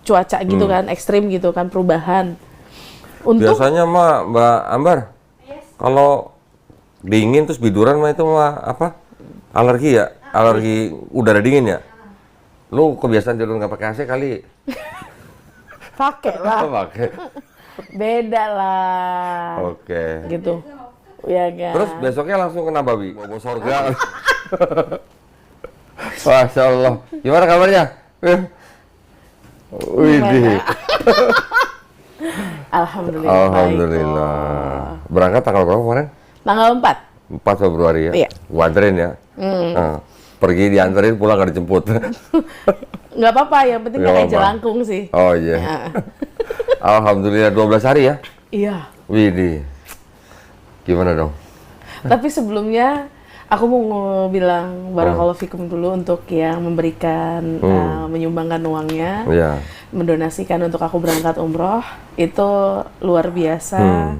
cuaca gitu kan, ekstrim gitu kan, perubahan. Biasanya mah Mbak Ambar, kalau dingin terus biduran mah itu mah apa? Alergi ya? Alergi udara dingin ya? Lu kebiasaan tidur nggak pakai AC kali? Pakai lah, Pakai. beda lah. Oke. Gitu. Ya kan. Terus besoknya langsung kena babi, mau surga. Masya Allah. Gimana kabarnya? Widih. Alhamdulillah. Alhamdulillah. Baik. Berangkat tanggal berapa kemarin? Tanggal 4. 4 Februari ya? Iya. Gua anterin ya? Nah, pergi dianterin, pulang nggak dijemput. Nggak apa-apa, yang penting Nggak nggak apa-apa. jelangkung sih. Oh iya. Ya. Alhamdulillah 12 hari ya? Iya. Widih. Gimana dong? Tapi sebelumnya aku mau bilang barakallahu fikum dulu untuk yang memberikan, menyumbangkan uangnya, Iya. mendonasikan untuk aku berangkat umroh. Itu luar biasa.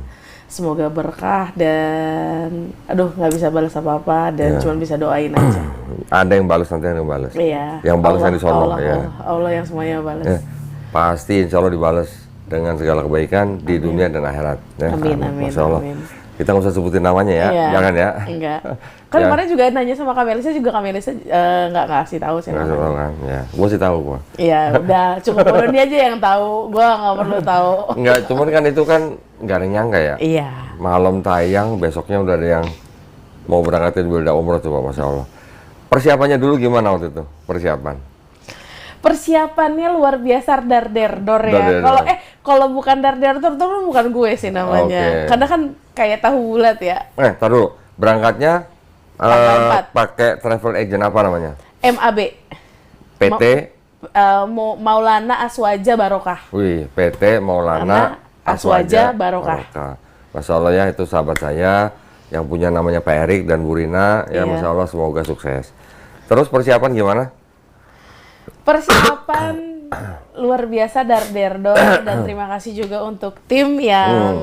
Semoga berkah dan aduh nggak bisa balas apa-apa dan cuma bisa doain aja. Ada yang balas, nanti ada yang balas. Iya. Yang balas yang di sono, Allah, ya. Allah yang semuanya balas. Ya, pasti insya Allah dibalas dengan segala kebaikan di dunia dan akhirat. Ya. Amin, amin, Masya Allah. amin. Kita nggak usah sebutin namanya ya, Iya. jangan ya. Enggak. Kan Ya. kemarin juga nanya sama Kak Melisa juga Kak Melisa nggak ngasih tahu sih Nggak usah namanya. tahu kan, ya. Gua sih tahu gua. Iya, udah cukup dia aja yang tahu. Gua nggak perlu tahu. Nggak, cuman kan itu kan nggak ada yang nyangka ya. Iya. Malam tayang, besoknya udah ada yang mau berangkatin berda umroh coba, Masya Allah. Persiapannya dulu gimana waktu itu? Persiapannya luar biasa dar-der-dor ya. Dar-der-dor. Kalau bukan dar-der-dor itu bukan gue sih namanya. Oke. Karena kan kayak tahu bulat ya. Tar dulu, berangkatnya Tanggal 4. pakai travel agent apa namanya? MAB. PT, Maulana Aswaja Barokah. wih, PT Maulana Aswaja Barokah. Masya Allah ya, itu sahabat saya yang punya namanya Pak Erik dan Bu Rina. Ya, Iya. Masya Allah, semoga sukses. Terus persiapan gimana? Persiapan luar biasa dar-der-dor dan terima kasih juga untuk tim yang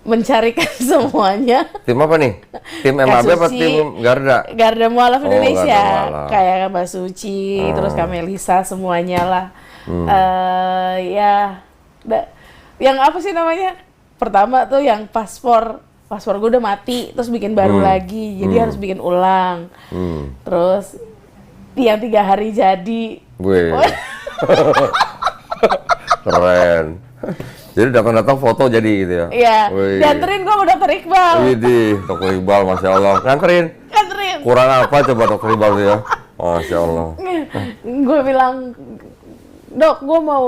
mencarikan semuanya. Tim apa nih? Tim Kak MAB apa Suci, tim Garda? Garda Mualaf Oh, Indonesia, Garda Mualaf. kayak Mbak Suci, terus Kak Melisa, semuanya lah. Yang apa sih namanya? Pertama tuh yang paspor gue udah mati, terus bikin baru lagi, jadi harus bikin ulang. Terus yang 3 hari jadi. Wih. Keren. Jadi datang-datang foto jadi gitu ya? Iya, Wih. dianterin gue sama Dokter Iqbal. Widih, Dokter Iqbal, Masya Allah. Nganterin. Anterin. Kurang apa coba Dokter Iqbal tuh ya? Masya Allah. Gue bilang, Dok, gue mau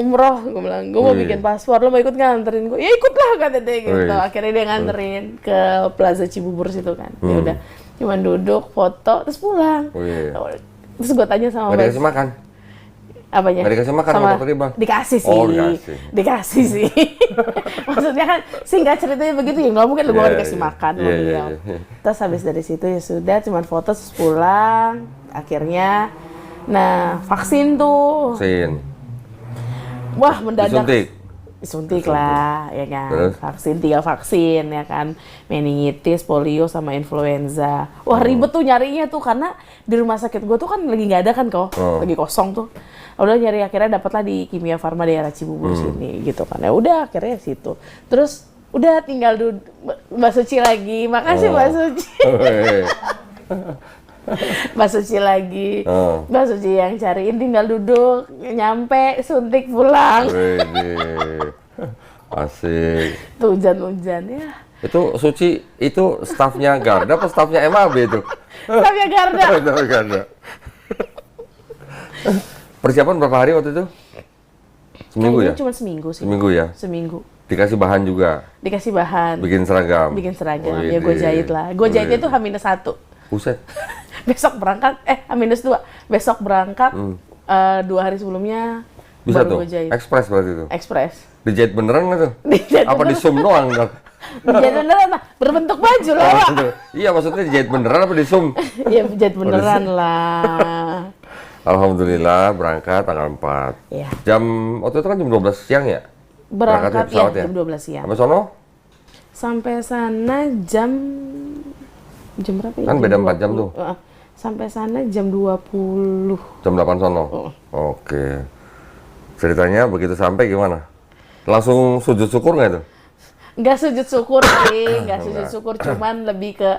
umroh, gue bilang, gue mau Wih. bikin paspor, lo mau ikut nggak nganterin gue? Ya ikutlah kata dia gitu. Wih. Akhirnya dia nganterin ke Plaza Cibubur situ kan. Ya udah, cuman duduk, foto, terus pulang. Wih. Terus gue tanya sama Nggak dikasih makan? apanya? Nggak dikasih makan sama Dokter Iqbal? Dikasih sih. Oh, dikasih. Dikasih sih. Maksudnya kan singkat ceritanya begitu ya, nggak mungkin lu Iya, mau dikasih iya. makan sama Iya, iya, beliau. iya. Terus habis dari situ ya sudah, cuman foto terus pulang. Akhirnya, nah vaksin tuh. Sin. Wah, mendadak. Disuntik? Disuntik lah, ya kan. Terus? Vaksin, 3 vaksin, ya kan. Meningitis, polio, sama influenza. Wah, ribet tuh nyarinya tuh, karena di rumah sakit gue tuh kan lagi nggak ada kan kok. Lagi kosong tuh. Udah nyari, akhirnya dapatlah di Kimia Farma daerah Cibubur sini, gitu kan. Ya udah, akhirnya situ. Terus, udah tinggal Mbak Suci lagi. Makasih Mbak Suci. Mbak Suci lagi, Mbak Suci yang cariin, tinggal duduk, nyampe, suntik, pulang. Widih. Asik. Tuh hujan-hujan ya. Itu Suci, itu stafnya Garda apa stafnya MAB itu? Tapi Garda. Stafnya Garda. Persiapan berapa hari waktu itu? Seminggu ya? Kayaknya cuma seminggu sih. Seminggu ya? Seminggu. Dikasih bahan juga? Dikasih bahan. Bikin seragam? Bikin seragam. Widih. Ya gue jahit lah. Gue jahitnya tuh H-1. Buset. Besok berangkat, H-2. Besok berangkat, 2 hari sebelumnya Bisa baru tuh? gue jahit. Express berarti itu? Express. Dijahit beneran nggak tuh? Dijahit Apa di beneran. zoom doang? Dok? Dijahit beneran lah. Berbentuk baju lah, Pak. Iya, maksudnya dijahit beneran apa di zoom? Ya jahit beneran lah. Alhamdulillah berangkat tanggal 4. Iya. Jam, waktu itu kan jam 12 siang ya? Berangkatnya Berangkat ya pesawat ya? jam 12 siang. Sampai sono? Sampai sana jam berapa ya? Kan Jam beda 4 jam 20. tuh. Sampai sana jam 20. Jam 8 sono? Oke. Ceritanya begitu sampai gimana? Langsung sujud syukur nggak itu? Nggak sujud syukur sih, nggak sujud syukur, cuman lebih ke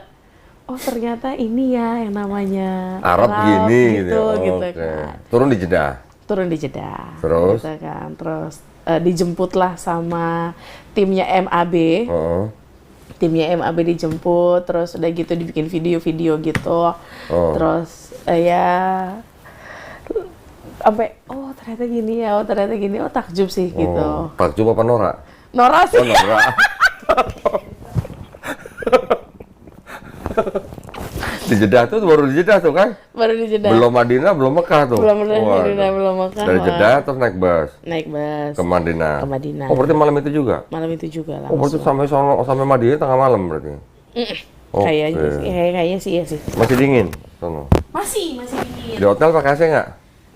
oh ternyata ini ya yang namanya Arab gini gitu Oke. kan. Turun di Jeddah? Turun di Jeddah. Terus? Gitu kan. Terus dijemputlah sama timnya MAB. Timnya MAB dijemput, terus udah gitu dibikin video-video gitu. Terus ya sampai oh ternyata gini ya, oh ternyata gini, oh takjub sih gitu. Takjub apa Nora? Nora sih. Oh, Nora. Di Jeddah tuh baru di Jeddah tuh kan? Baru di Jeddah. Belum Madinah, belum Mekah tuh. Belum Madinah, belum Mekah. Dari Jeddah terus naik bus. Naik bus. Ke Madinah. Ke Madinah. Oh berarti malam itu juga? Malam itu juga lah. Oh berarti sampai Madinah tengah malam berarti? Kayaknya sih ya sih. Masih dingin? Sono. Masih dingin. Di hotel pakai AC nggak?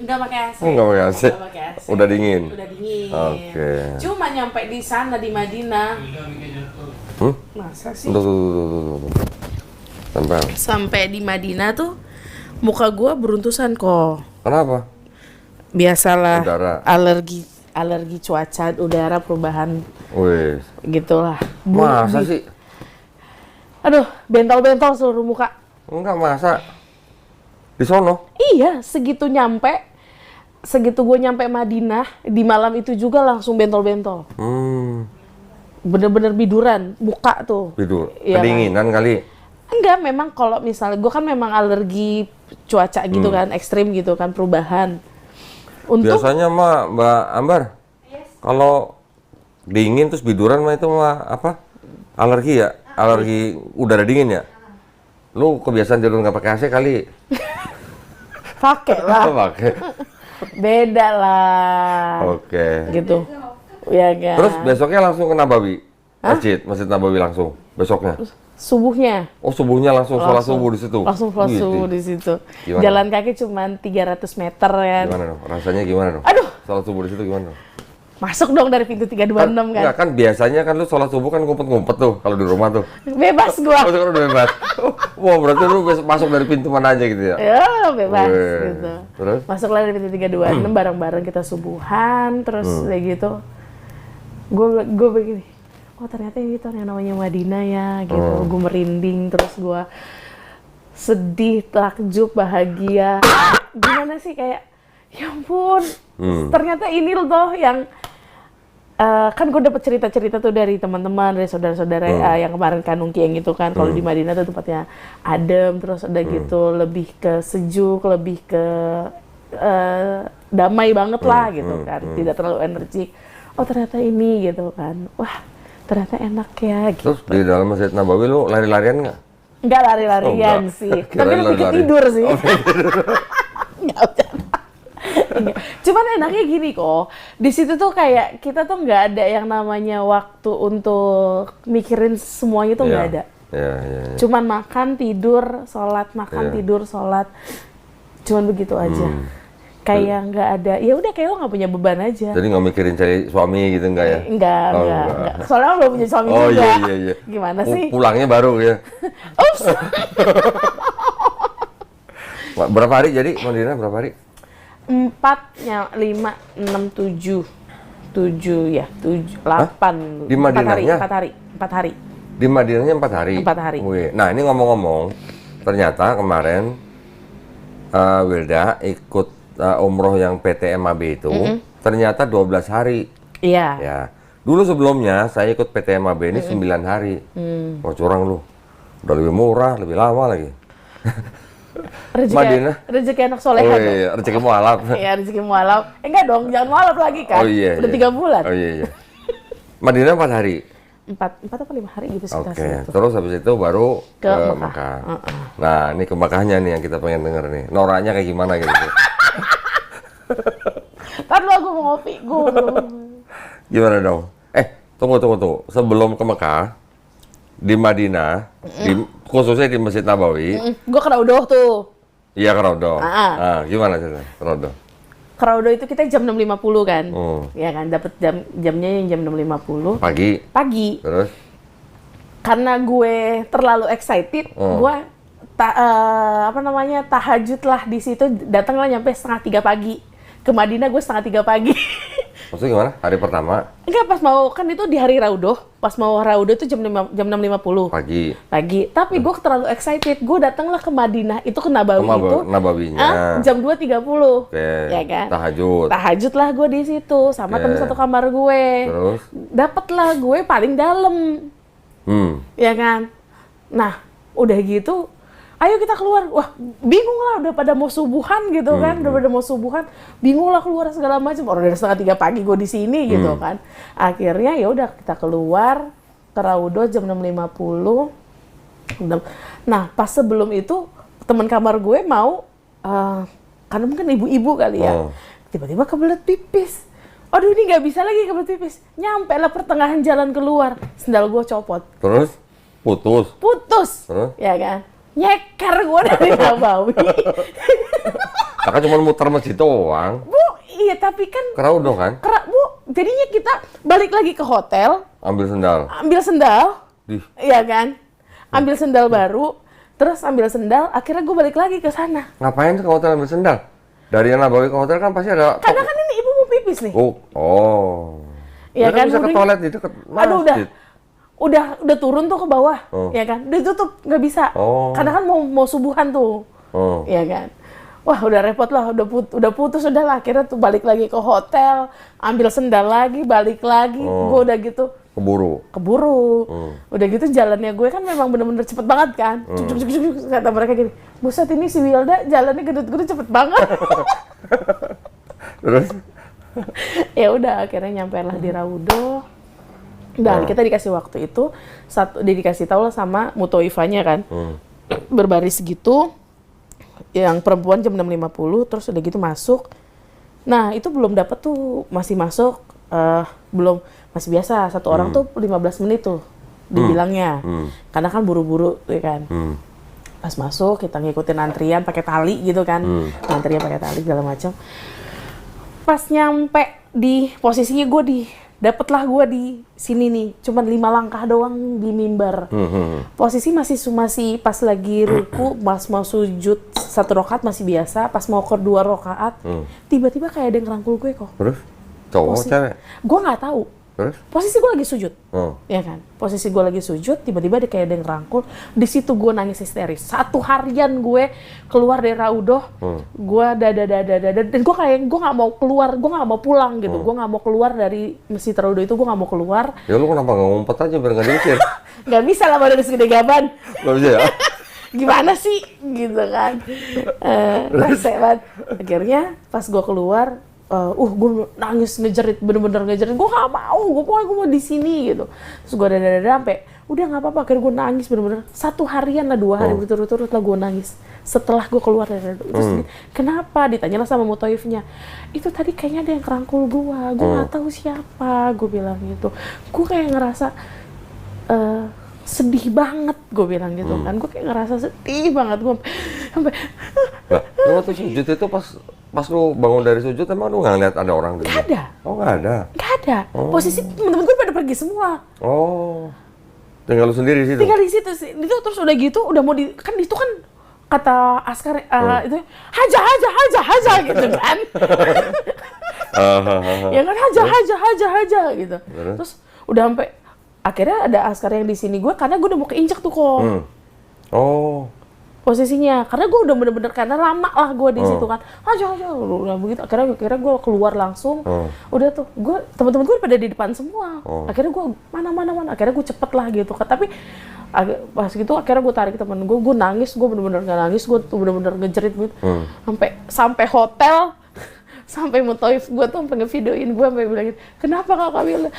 Enggak pakai AC. Oh nggak pakai AC? Nggak pakai AC. Udah dingin? Udah dingin. Oke. Cuma nyampe di sana di Madinah. Masa sih? Tuh. Sampai di Madinah tuh muka gua beruntusan kok. Kenapa? Biasalah. Udara. Alergi cuaca, udara, perubahan. Wih. Gitulah. Masa sih? Aduh, bentol-bentol seluruh muka. Enggak, masa? Di sono? Iya, segitu gue nyampe Madinah, di malam itu juga langsung bentol-bentol. Bener-bener biduran, muka tuh. Bidur? Iya, Kedinginan kali? Enggak, memang kalau misalnya, gue kan memang alergi cuaca gitu kan, ekstrim gitu kan, perubahan. Biasanya mah Mbak Ambar, kalau dingin terus biduran mah itu mah apa? Alergi ya? Alergi udara dingin ya? Lu kebiasaan tidur nggak pakai AC kali? Pakai lah. Pakai. Beda lah. Oke. Gitu. Ya kan. Terus besoknya langsung ke Nabawi? Masjid Nabawi langsung besoknya? Subuhnya. Oh subuhnya langsung sholat subuh di situ? Langsung sholat subuh di situ. Gimana? Jalan kaki cuma 300 meter ya. Gimana dong? Rasanya gimana dong? Aduh. Sholat subuh di situ gimana dong? Masuk dong dari pintu 326 kan. Enggak, kan biasanya kan lu sholat subuh kan ngumpet-ngumpet tuh kalau di rumah tuh. Bebas gua. Oh, sekarang udah bebas. Wah, berarti lu masuk dari pintu mana aja gitu ya? Ya, bebas Wih. gitu. Terus? Masuklah dari pintu 326 bareng-bareng kita subuhan, terus kayak gitu. Gue begini. Oh, ternyata ini tuh yang namanya Madinah ya gitu. Gue merinding, terus gue sedih, takjub, bahagia. Gimana sih kayak ya ampun. Ternyata ini loh yang kan gue dapet cerita-cerita tuh dari teman-teman, dari saudara-saudara yang kemarin kan Nungki yang gitu kan, kalau di Madinah tuh tempatnya adem, terus ada gitu lebih ke sejuk, lebih ke damai banget lah gitu kan, tidak terlalu energik. Oh ternyata ini gitu kan, wah ternyata enak ya. Gitu. Terus di dalam Masjid Nabawi lu lari-larian nggak? Nggak lari-larian sih, tapi lebih ke tidur sih. Nggak Cuman enaknya gini kok, di situ tuh kayak kita tuh nggak ada yang namanya waktu untuk mikirin semuanya tuh nggak ada. Cuman makan, tidur, sholat, makan, tidur, sholat, cuman begitu aja. Kayak nggak ada, ya udah kayak lo nggak punya beban aja. Jadi nggak mikirin cari suami gitu nggak ya? Enggak. Soalnya lo belum punya suami juga. Iya. Gimana sih? Pulangnya baru ya. Ups. Berapa hari jadi Madinah berapa hari? 4, 5, 6, 7, 8. Di Madinahnya? 4 hari. Di Madinahnya 4 hari? 4 hari. Wih. Nah ini ngomong-ngomong, ternyata kemarin Wilda ikut umroh yang PT MAB itu, ternyata 12 hari. Iya. Ya. Dulu sebelumnya saya ikut PT MAB ini 9 hari. Mau curang lu. Udah lebih murah, lebih lama lagi. Rezeki anak soleha. Oh iya, rezeki mualaf. Iya, rezeki mualaf. Enggak dong, jangan mualaf lagi kan. Oh iya. Udah 3 bulan. Oh iya. Madinah 4 hari. 4 atau 5 hari gitu sekitar Oke, terus habis itu baru ke Mekah. Nah, ini ke Mekahnya nih yang kita pengen denger nih. Noranya kayak gimana gitu. Kan lu aku mau ngopi, gue. Gimana dong? Tunggu. Sebelum ke Mekah, di Madinah, khususnya di Masjid Nabawi. Gue ke Raudhoh tuh. Iya, ke Raudhoh. Gimana ceritanya ke Raudhoh? Ke Raudhoh itu kita jam 6.50 kan. Ya kan, dapat jamnya yang jam 6.50. Pagi. Terus? Karena gue terlalu excited, gue tahajud lah di situ, datanglah nyampe 2:30 pagi. Ke Madinah gue 2:30 pagi. Maksudnya gimana? Hari pertama? Enggak, pas mau, kan itu di hari Raudoh. Pas mau Raudoh itu jam 6.50. Pagi. Tapi gue terlalu excited. Gue datanglah ke Madinah, itu ke Nabawi itu. Nabawinya. Jam 2.30. Ya kan? Tahajud lah gue di situ sama temen satu kamar gue. Terus? Dapatlah gue paling dalam. Ya kan? Nah, udah gitu, ayo kita keluar. Wah, bingung lah, udah pada mau subuhan gitu kan, udah pada mau subuhan, bingung lah keluar segala macam. Orang dari 2:30 pagi gue di sini gitu kan. Akhirnya ya udah kita keluar ke Raudoh jam 6.50. Nah, pas sebelum itu teman kamar gue mau, karena mungkin ibu-ibu kali ya, tiba-tiba kebelet pipis. Aduh, ini nggak bisa lagi kebelet pipis. Nyampe lah pertengahan jalan keluar, sendal gue copot. Terus? Putus. Terus? Ya kan? Nyeker gue dari Nabawi. Kakak cuma muter masjid doang. Bu, iya tapi kan Raudoh kan? Bu, jadinya kita balik lagi ke hotel. Ambil sendal. Iya kan? Ambil sendal baru, terus ambil sendal, akhirnya gue balik lagi ke sana. Ngapain ke hotel ambil sendal? Dari Nabawi ke hotel kan pasti ada... Karena kan ini ibu mau pipis nih. Iya kan? Bisa ke toilet di dekat masjid. Aduh, udah turun tuh ke bawah, ya kan? Udah tutup, nggak bisa. Karena kan mau subuhan tuh, ya kan? Wah, udah repot lah, udah putus, udah lah. Akhirnya tuh balik lagi ke hotel, ambil sendal lagi, balik lagi. Gue udah gitu. Keburu. Udah gitu jalannya gue kan memang bener-bener cepet banget kan. Cuk, kata mereka gini, buset ini si Wilda jalannya gedut-gedut cepet banget. Terus? Ya udah, akhirnya nyampe lah di Raudoh. Dan kita dikasih waktu itu, dikasih tahu lah sama mutoifanya kan, berbaris gitu, yang perempuan jam 6.50, terus udah gitu masuk. Nah itu belum dapat tuh, masih masuk, belum, masih biasa, satu orang tuh 15 menit tuh dibilangnya, karena kan buru-buru ya kan. Pas masuk kita ngikutin antrian pakai tali gitu kan, antrian pakai tali segala macam. Pas nyampe di posisinya dapatlah gue di sini nih, cuman 5 langkah doang di mimbar. Posisi masih pas lagi ruku, pas mau sujud 1 rakaat masih biasa, pas mau ke 2 rakaat, tiba-tiba kayak ada yang ngerangkul gue kok. Terus? Cowok cewek? Gue nggak tahu. Terus? Posisi gue lagi sujud, ya kan? Posisi gue lagi sujud, tiba-tiba ada kayak ada yang ngerangkul. Di situ gue nangis histeris. 1 harian gue keluar dari Raudoh, gue dan gue nggak mau keluar, gue nggak mau pulang gitu. Gue nggak mau keluar dari Masjid Raudoh itu, gue nggak mau keluar. Ya lu kenapa nggak ngumpet aja biar nggak diusir? Nggak bisa lah, badan segede gaban. Nggak bisa ya? Gimana sih, gitu kan? Rese banget. Akhirnya pas gue keluar, gue nangis ngejerit, bener-bener ngejerit. Gue gak mau, gue mau di sini gitu. Terus gue dada sampai, udah nggak apa-apa. Akhirnya gue nangis bener-bener 1 harian lah, 2 hari berturut-turut lah gue nangis. Setelah gue keluar dari terus kenapa? Ditanyalah sama mutoifnya. Itu tadi kayaknya ada yang kerangkul gue nggak tahu siapa. Gue bilang gitu. Gue kayak ngerasa sedih banget, gue bilang gitu kan. Gue kayak ngerasa sedih banget. Gue sampai. Lu waktu sujud itu pas lu bangun dari sujud, emang lu nggak ngeliat ada orang di sana? Nggak ada. Oh, nggak ada? Nggak ada. Posisi temen-temen gue pada pergi semua. Tinggal lu sendiri di situ? Tinggal di situ sih. Itu terus udah gitu, udah mau kan itu kan kata askar itu haja gitu kan. Ya kan haja gitu. Terus udah sampai akhirnya ada askar yang di sini gue, karena gue udah mau keinjak tuh kok. Posisinya, karena gue udah bener-bener, karena lama lah gue di situ kan, aja udah begitu. Akhirnya gue keluar langsung, udah tuh gue teman-teman gue pada di depan semua. Akhirnya gue mana, akhirnya gue cepet lah gitu kan. Tapi pas gitu akhirnya gue tarik temen gue nangis, gue bener-bener nggak nangis, gue tuh bener-bener ngejerit gitu, sampai hotel. Sampai mutoif gue tuh sampai ngevideoin gue, sampai bilangin, kenapa Kakak Wilda?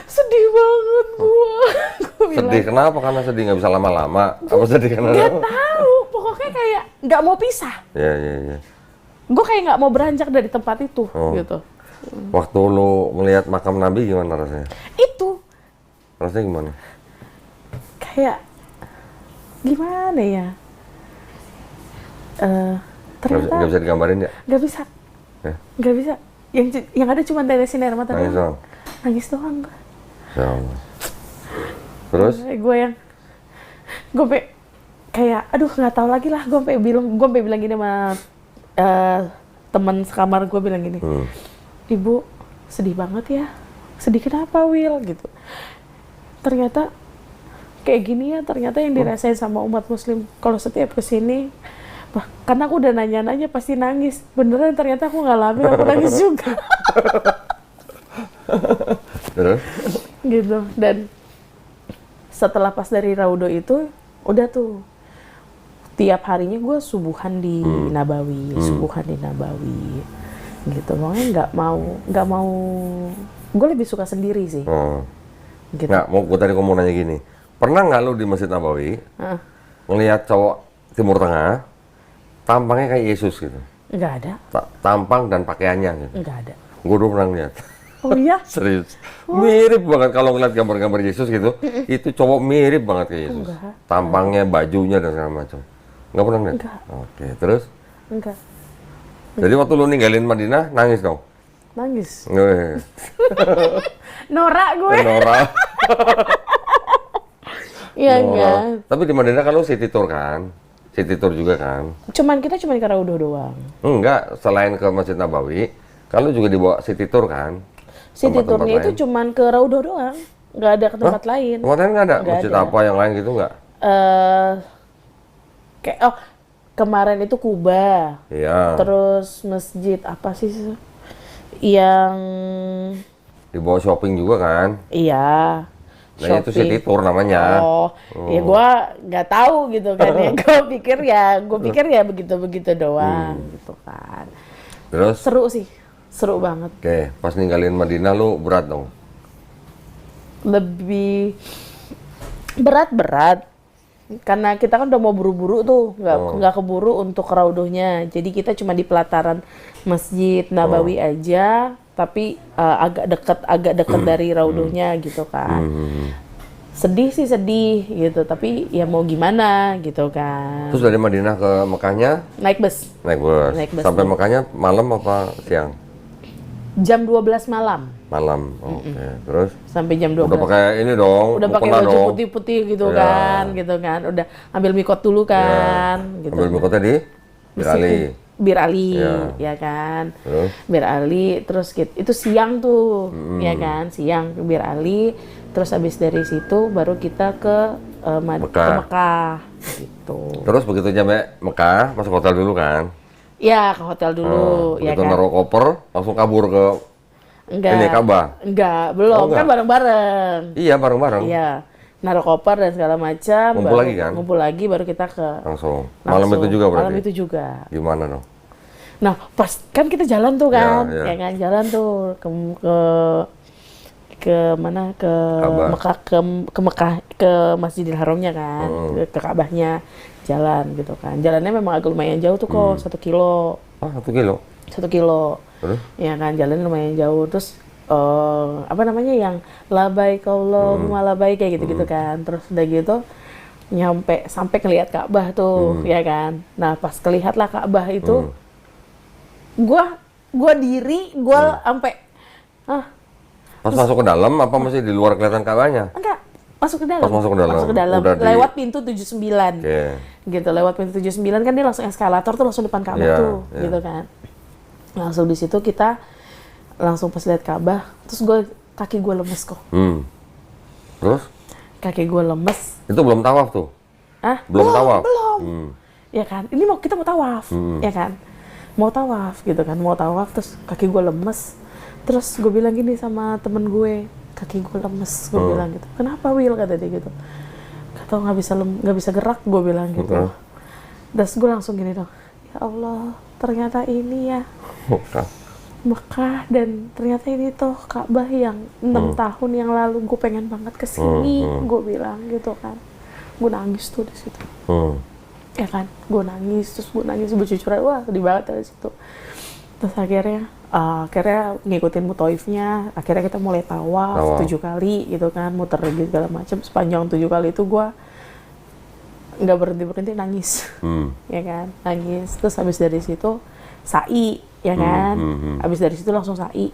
Sedih banget gue. Sedih kenapa? Karena sedih nggak bisa lama-lama? Apa sedih karena? Gak tahu, pokoknya kayak nggak mau pisah. Iya. Gue kayak nggak mau beranjak dari tempat itu, gitu. Waktu lu melihat makam Nabi gimana rasanya? Itu. Rasanya gimana? Kayak gimana ya? Ternyata. Nggak bisa digambarin ya? Nggak bisa. Nggak bisa. Yang ada cuma tetesin air mata doang. Nangis doang gue. Ya Allah. Terus? Gue kayak aduh nggak tahu lagi lah, gue sampai bilang gini sama teman sekamar gue, bilang gini, ibu sedih banget ya. Sedih kenapa Will gitu? Ternyata kayak gini ya, ternyata yang dirasain sama umat muslim kalau setiap kesini. Karena aku udah nanya-nanya pasti nangis. Beneran ternyata aku ngalamin, aku nangis juga. Terus? Gitu. Dan setelah pas dari Raudo itu, udah tuh tiap harinya gue subuhan di Nabawi, subuhan di Nabawi. Gitu. Makanya nggak mau. Gue lebih suka sendiri sih. Gitu. Nggak, gue tadi mau nanya gini. Pernah nggak lu di Masjid Nabawi ngelihat cowok Timur Tengah tampangnya kayak Yesus gitu? Nggak ada. Tampang dan pakaiannya gitu? Nggak ada. Gue dulu pernah lihat. Oh iya? Serius. Mirip banget kalau ngeliat gambar-gambar Yesus gitu. Itu cowok mirip banget kayak Yesus. Enggak. Tampangnya, bajunya dan segala macam. Nggak pernah lihat? Enggak. Oke, terus? Enggak. Jadi waktu lu ninggalin Madinah, nangis dong? Nangis. Nggak. Norak gue. Nora. Iya enggak. Tapi di Madinah kan lu city tour kan? City tour juga kan? Kita cuma ke Raudo doang. Enggak, selain ke Masjid Nabawi, kan lu juga dibawa city tour kan? City Tempat-tempat tournya itu lain. cuma ke Raudo doang. Nggak ada ke tempat lain. Tempat lain nggak ada? Nggak Masjid ada. apa yang lain gitu nggak? Kemarin itu Kuba. Iya. Terus masjid apa sih yang Dibawa shopping juga kan? iya. Nah itu city tour namanya. Ya gua nggak tahu gitu kan ya. Gue pikir ya begitu doang gitu kan. Terus? Seru banget. Oke, pas ninggalin Madinah lu berat dong? Lebih berat. Karena kita kan udah mau buru-buru tuh, nggak keburu untuk raudohnya. Jadi kita cuma di pelataran Masjid Nabawi aja, tapi agak dekat dari raudohnya gitu kan. Sedih gitu, tapi ya mau gimana gitu kan. Terus dari Madinah ke Mekahnya? Naik bus. Naik bus. Sampai Mekahnya malam apa siang? Jam 12 malam. Malam, oke. Terus? Sampai jam 12. Udah pakai ini dong, Udah pakai baju putih-putih gitu kan, Udah ambil mikot dulu kan, gitu. Ambil mikotnya di Bir Ali. Bir Ali, ya kan. Terus? Bir Ali, terus itu siang tuh, ya kan, siang ke Bir Ali. Terus habis dari situ baru kita ke Mekah, gitu. Terus begitu nyampe Mekah, masuk hotel dulu kan? Ya, ke hotel dulu, ya begitu kan. naruh koper, langsung kabur ke ini Ka'bah? Enggak, belum. enggak. Kan bareng-bareng. Iya, bareng-bareng. Iya. Naruh koper dan segala macam. Ngumpul lagi kan? Ngumpul lagi baru kita Langsung. Malam itu juga berarti? Malam itu juga. Gimana dong? Nah, pas kan kita jalan tuh kan, Ya. ya kan, jalan tuh ke mana, ke Ka'bah. Mekah, ke Mekah, ke Masjidil Haramnya kan, ke Ka'bahnya, jalan gitu kan. Jalannya memang agak lumayan jauh tuh kok, 1 kilo. Ah, 1 kilo? 1 kilo. Terus? Ya kan, jalan lumayan jauh. Terus apa namanya yang labaik Allahumma labaik kayak gitu-gitu kan. Terus udah gitu sampai ngelihat Ka'bah tuh, ya kan. Nah, pas kelihatlah Ka'bah itu gua diri, sampai Pas masuk ke dalam apa masih di luar kelihatan Ka'bahnya? enggak, masuk ke dalam. Pas masuk ke dalam. Masuk ke dalam. Udah Lewat pintu 79. Oke. Gitu, lewat pintu 79 kan dia langsung eskalator tuh langsung depan Ka'bah Iya, tuh, iya. gitu kan. Langsung di situ kita langsung pas lihat Ka'bah, terus kaki gue lemes kok. Terus? Kaki gue lemes. Itu belum tawaf tuh? Belum tawaf? Belum. Ya kan, ini kita mau tawaf, ya kan. Mau tawaf gitu kan, mau tawaf terus kaki gue lemes. Terus gue bilang gini sama temen gue, kaki gue lemes, gue bilang gitu. Kenapa Will, kata dia gitu. Kata nggak bisa gerak, gue bilang gitu. Terus gue langsung gini dong, ya Allah, ternyata ini ya Mekah, dan ternyata ini tuh Ka'bah yang 6 tahun yang lalu gue pengen banget kesini, gue bilang gitu kan. Gue nangis tuh di situ. Ya kan, gue nangis bercucuran, wah sedih banget dari situ. Terus akhirnya ngikutin mutoifnya, akhirnya kita mulai tawaf 7 kali gitu kan, muter gitu segala macam. Sepanjang 7 kali itu gue nggak berhenti nangis, ya kan, nangis. Terus habis dari situ sa'i, ya kan, habis dari situ langsung sa'i,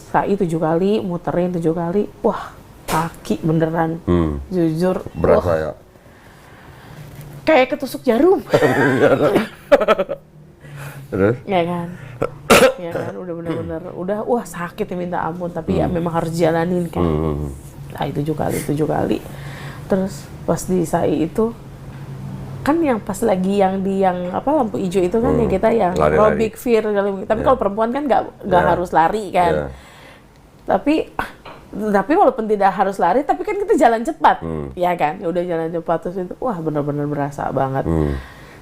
sa'i 7 kali, muterin 7 kali, wah kaki beneran, jujur, berasa ya? kayak ketusuk jarum. Terus? Ya kan? Ya kan, udah bener-bener, wah sakit ya minta ampun, tapi ya memang harus jalanin kan. Nah itu 7 kali. Terus pas di SAI itu, kan yang pas lagi yang lampu hijau itu kan yang kita yang aerobic fear, tapi kalau perempuan kan nggak harus lari kan. Tapi walaupun tidak harus lari, tapi kan kita jalan cepat, ya kan? Ya udah jalan cepat terus itu, wah bener-bener berasa banget.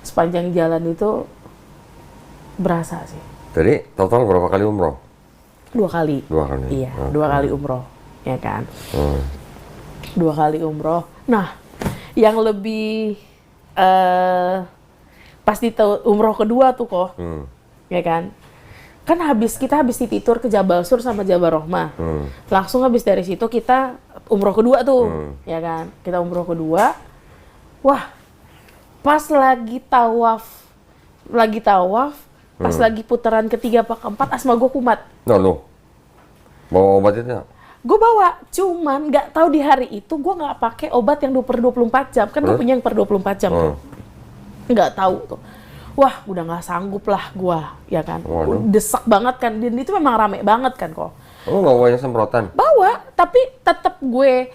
Sepanjang jalan itu berasa sih. Jadi total berapa kali umroh? 2 kali. 2 kali. Iya, 2 kali umroh, ya kan? 2 kali umroh. Nah, yang lebih pasti umroh kedua tuh kok, ya kan? Kan kita habis Titur ke Jabal Sur sama Jabal Rahmah. Langsung habis dari situ kita umroh kedua tuh, ya kan? Kita umroh kedua. Wah, pas lagi tawaf, pas lagi putaran ketiga apa keempat, asma gue kumat. Nah lo, bawa obatnya? Gue bawa, cuman nggak tahu di hari itu gue nggak pakai obat yang per 24 jam. Kan gue punya yang per 24 jam tuh. Nggak tahu tuh. Wah, udah nggak sanggup lah gue, ya kan. Desak banget kan, dan itu memang rame banget kan kok. Lo nggak bawanya semprotan? Bawa, tapi tetap gue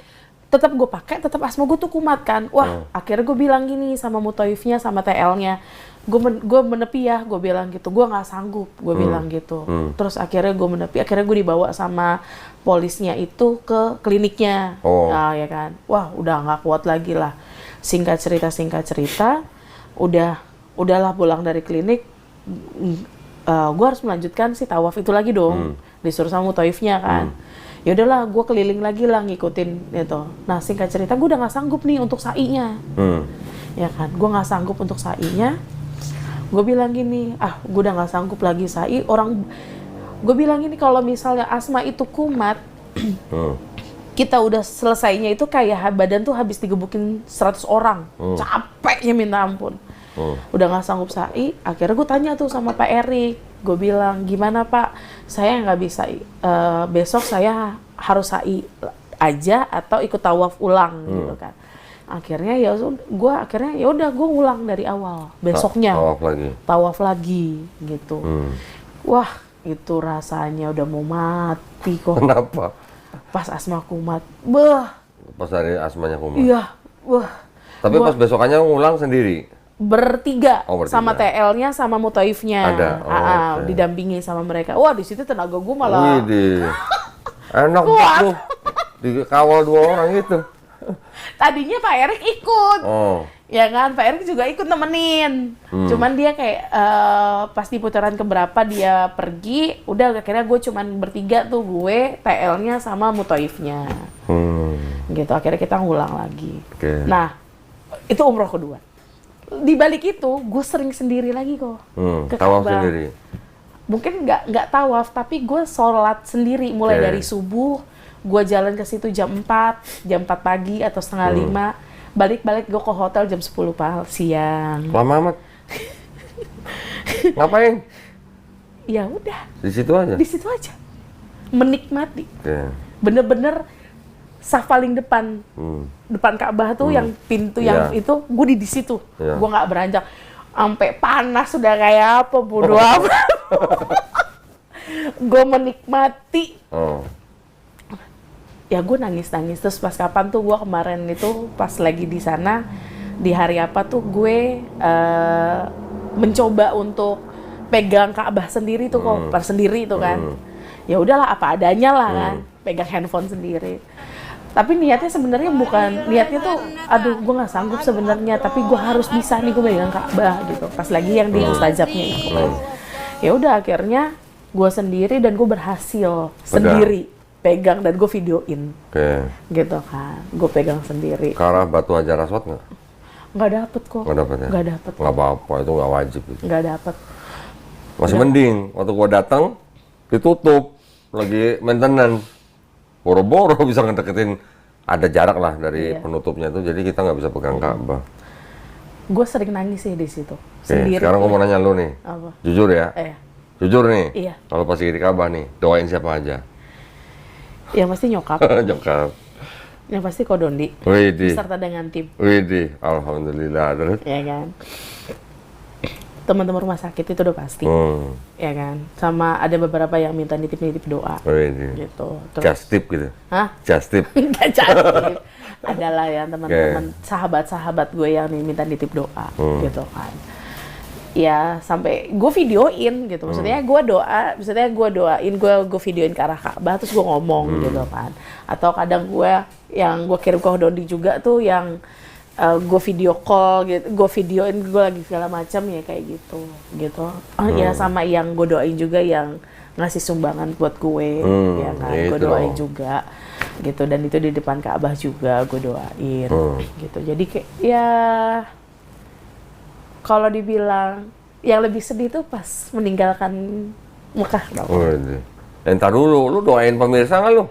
pakai, tetap asma gue tuh kumat kan. Wah, akhirnya gue bilang gini sama Mutoifnya, sama TL-nya. Gue menepi ya, gue bilang gitu. Gue nggak sanggup, gue bilang gitu. Terus akhirnya gue menepi, akhirnya gue dibawa sama polisnya itu ke kliniknya. Nah, ya kan. Wah, udah nggak kuat lagi lah. Singkat cerita, udahlah pulang dari klinik. Gue harus melanjutkan si tawaf itu lagi dong. Disuruh sama Mutoifnya kan. Ya udahlah, gue keliling lagi lah ngikutin itu. Nah, singkat cerita, gue udah nggak sanggup nih untuk sa'inya. Ya kan, gue nggak sanggup untuk sa'inya. Gue bilang gini, gue udah nggak sanggup lagi sa'i. Gue bilang gini, kalau misalnya asma itu kumat, kita udah selesainya itu kayak badan tuh habis digebukin 100 orang. Capeknya minta ampun. Udah nggak sanggup sa'i, akhirnya gue tanya tuh sama Pak Erik. Gue bilang, gimana Pak, saya nggak bisa, besok saya harus sa'i aja atau ikut tawaf ulang gitu kan. Akhirnya ya udah gue ulang dari awal besoknya tawaf lagi gitu. Wah, itu rasanya udah mau mati kok. Kenapa? Pas asma kumat, Pas hari asmanya kumat? Iya, Tapi pas besokannya ngulang sendiri? Bertiga. Sama TL-nya sama Mutoifnya. Ada. Didampingi sama mereka. Wah, di situ tenaga gue malah enak tuh. Dikawal 2 orang itu. Tadinya Pak Erik ikut. Ya kan, Pak Erik juga ikut nemenin. Cuman dia kayak pas di putaran keberapa dia pergi, udah akhirnya gue cuman bertiga tuh, gue, TL-nya sama Mutoifnya. Gitu, akhirnya kita ngulang lagi. Nah, itu umroh kedua. Di balik itu, gue sering sendiri lagi kok. Ke tawaf Ka'bah. sendiri? Mungkin nggak tawaf, tapi gue sholat sendiri. Mulai dari subuh, gue jalan ke situ jam 4 pagi atau setengah 5. Balik-balik gue ke hotel jam 10 siang. Lama amat? Ngapain? Ya udah. Di situ aja? Di situ aja. Menikmati. Bener-bener saf paling depan. Depan Ka'bah tuh yang pintu yang itu, gue di situ. Gue nggak beranjak. Sampai panas sudah kayak apa, bodo amat. Gue menikmati. Ya gue nangis-nangis. Terus pas kapan tuh gue kemarin itu pas lagi di sana, di hari apa tuh gue mencoba untuk pegang Ka'bah sendiri tuh kok, sendiri tuh kan. Ya udahlah apa adanya lah kan, pegang handphone sendiri. Tapi niatnya sebenarnya niatnya tuh, aduh gue nggak sanggup sebenarnya, tapi gue harus bisa nih gue pegang Ka'bah gitu. Pas lagi yang di mustajabnya itu. Ya udah akhirnya gue sendiri dan gue berhasil sendiri pegang dan gue videoin. Gitu kan, gue pegang sendiri. Ke arah Batu Hajar Aswad nggak? Nggak dapet kok. Nggak dapet ya? Nggak dapet. Nggak apa-apa, itu nggak wajib. Nggak dapet. Masih mending, waktu gue datang ditutup, lagi maintenance. Boro-boro bisa ngedeketin, ada jarak lah dari penutupnya itu, jadi kita nggak bisa pegang Ka'bah. Gue sering nangis sih di situ. Sendiri. Sekarang gue mau nanya lu nih, jujur ya? Jujur nih, kalau pas di Ka'bah nih, doain siapa aja? Ya pasti nyokap. Nyokap. Yang pasti Kodondi. Widih. Beserta dengan tim. Widih, alhamdulillah. Terus? Ya kan. Teman-teman rumah sakit itu udah pasti. Ya kan. Sama ada beberapa yang minta nitip-nitip doa. Widih. Gitu. Just tip gitu. Hah? Just tip. Nggak jadi. Adalah ya teman-teman, sahabat-sahabat gue yang minta nitip doa, gitu kan. Ya sampai gue videoin gitu, maksudnya gue doain, gue videoin ke arah Ka'bah terus gue ngomong gitu kan. Atau kadang gue kirim ke Dondi juga tuh yang gue video call gitu, gue videoin gue lagi segala macam ya kayak gitu. Ya sama yang gue doain juga yang ngasih sumbangan buat gue, ya kan, gue doain juga gitu, dan itu di depan Ka'bah juga gue doain gitu. Jadi kayak ya kalau dibilang yang lebih sedih tuh pas meninggalkan Mekah dong. Entar dulu, lu doain pemirsa nggak lu?